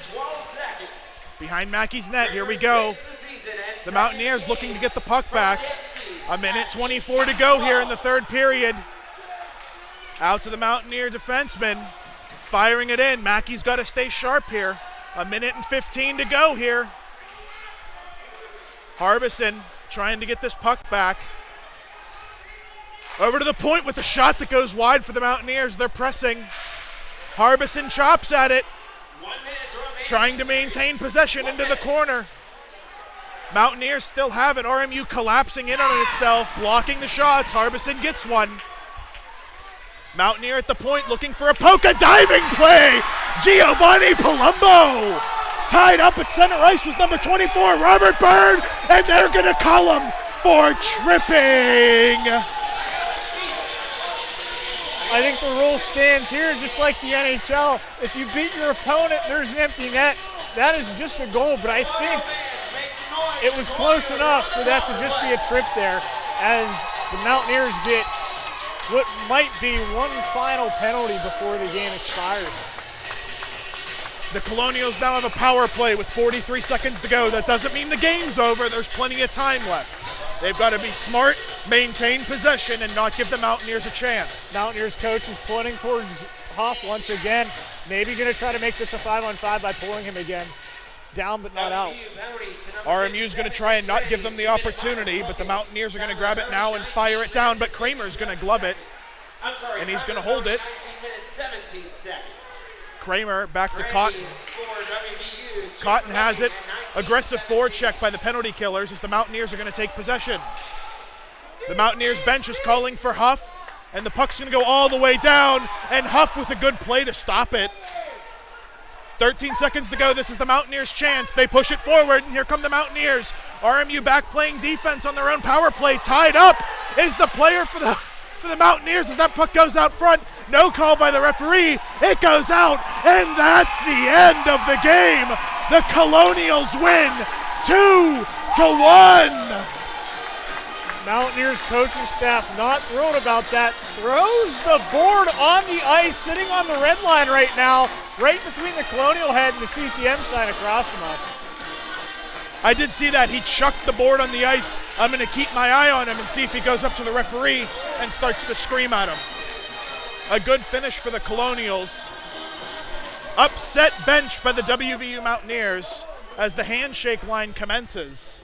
[SPEAKER 1] Behind Mackey's net, here we go. The Mountaineers looking to get the puck back. 1:24 to go here in the third period. Out to the Mountaineer defenseman. Firing it in. Mackey's got to stay sharp here. 1:15 to go here. Harbison trying to get this puck back. Over to the point with a shot that goes wide for the Mountaineers. They're pressing. Harbison chops at it. Trying to maintain possession into the corner. Mountaineers still have it. RMU collapsing in on itself, blocking the shots. Harbison gets one. Mountaineer at the point looking for a poke, a diving play. Giovanni Palumbo. Tied up at center ice was number 24, Robert Byrd, and they're going to call him for tripping.
[SPEAKER 2] I think the rule stands here just like the NHL. If you beat your opponent, there's an empty net. that is just a goal, but I think it was close enough for that to just be a trip there as the Mountaineers get what might be one final penalty before the game expires.
[SPEAKER 1] The Colonials now have a power play with 43 seconds to go. That doesn't mean the game's over. There's plenty of time left. They've got to be smart, maintain possession, and not give the Mountaineers a chance.
[SPEAKER 2] Mountaineers coach is pointing towards Huff once again. Maybe going to try to make this a 5-on-5 by pulling him again. Down but not out.
[SPEAKER 1] RMU's going to try and not give them the opportunity, but the Mountaineers are going to grab it now and fire it down, but Kramer's going to glove it, and he's going to hold it.
[SPEAKER 4] 19 minutes, 17 seconds.
[SPEAKER 1] Kramer back to Cotton. Cotton has it. Aggressive forecheck by the penalty killers as the Mountaineers are going to take possession. The Mountaineers bench is calling for Huff, and the puck's going to go all the way down, and Huff with a good play to stop it. 13 seconds to go. This is the Mountaineers' chance. They push it forward, and here come the Mountaineers. RMU back playing defense on their own power play. Tied up is the player for the Mountaineers as that puck goes out front. No call by the referee. It goes out, and that's the end of the game. The Colonials win 2-1.
[SPEAKER 2] Mountaineers coaching staff not thrilled about that. Throws the board on the ice, sitting on the red line right now, right between the Colonial head and the CCM sign across from us.
[SPEAKER 1] I did see that. He chucked the board on the ice. I'm going to keep my eye on him and see if he goes up to the referee and starts to scream at him. A good finish for the Colonials. Upset bench by the WVU Mountaineers as the handshake line commences.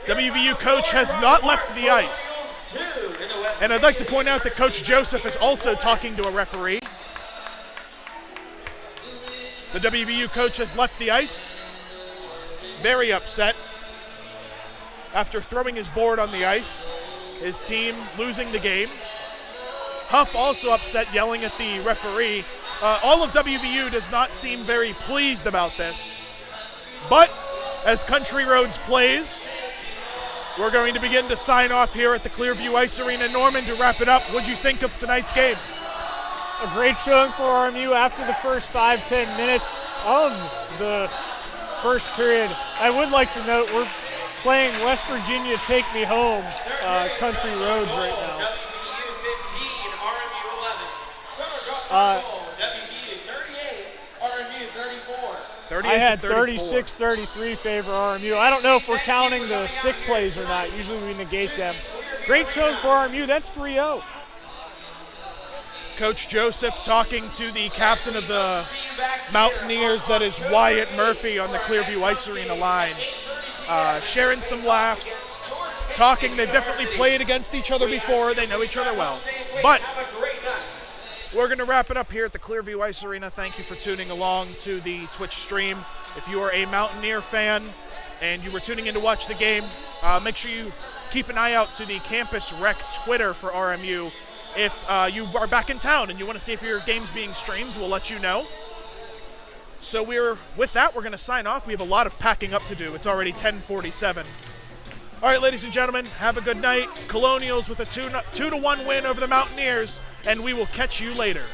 [SPEAKER 1] WVU coach has not left the ice. And I'd like to point out that Coach Joseph is also talking to a referee. The WVU coach has left the ice. Very upset after throwing his board on the ice. His team losing the game. Huff also upset, yelling at the referee. All of WVU does not seem very pleased about this. But as Country Roads plays, we're going to begin to sign off here at the Clearview Ice Arena. Norman, to wrap it up, what did you think of tonight's game?
[SPEAKER 2] A great showing for RMU after the first 5-10 minutes of the first period. I would like to note we're playing West Virginia Take Me Home Country Roads right now.
[SPEAKER 4] WVU 15, RMU 11. Total shots on goal, WVU 38, RMU 34.
[SPEAKER 2] I had 36-33 favor RMU. I don't know if we're counting the stick plays or not. Usually we negate them. Great showing for RMU. That's 3-0.
[SPEAKER 1] Coach Joseph talking to the captain of the Mountaineers, that is Wyatt Murphy, on the Clearview Ice Arena line. Sharing some laughs, talking. They've definitely played against each other before. They know each other well. But we're going to wrap it up here at the Clearview Ice Arena. Thank you for tuning along to the Twitch stream. If you are a Mountaineer fan and you were tuning in to watch the game, make sure you keep an eye out to the Campus Rec Twitter for RMU. If you are back in town and you want to see if your game's being streamed, we'll let you know. So with that, we're going to sign off. We have a lot of packing up to do. It's already 10:47. All right, ladies and gentlemen, have a good night. Colonials with a 2-1 win over the Mountaineers, and we will catch you later.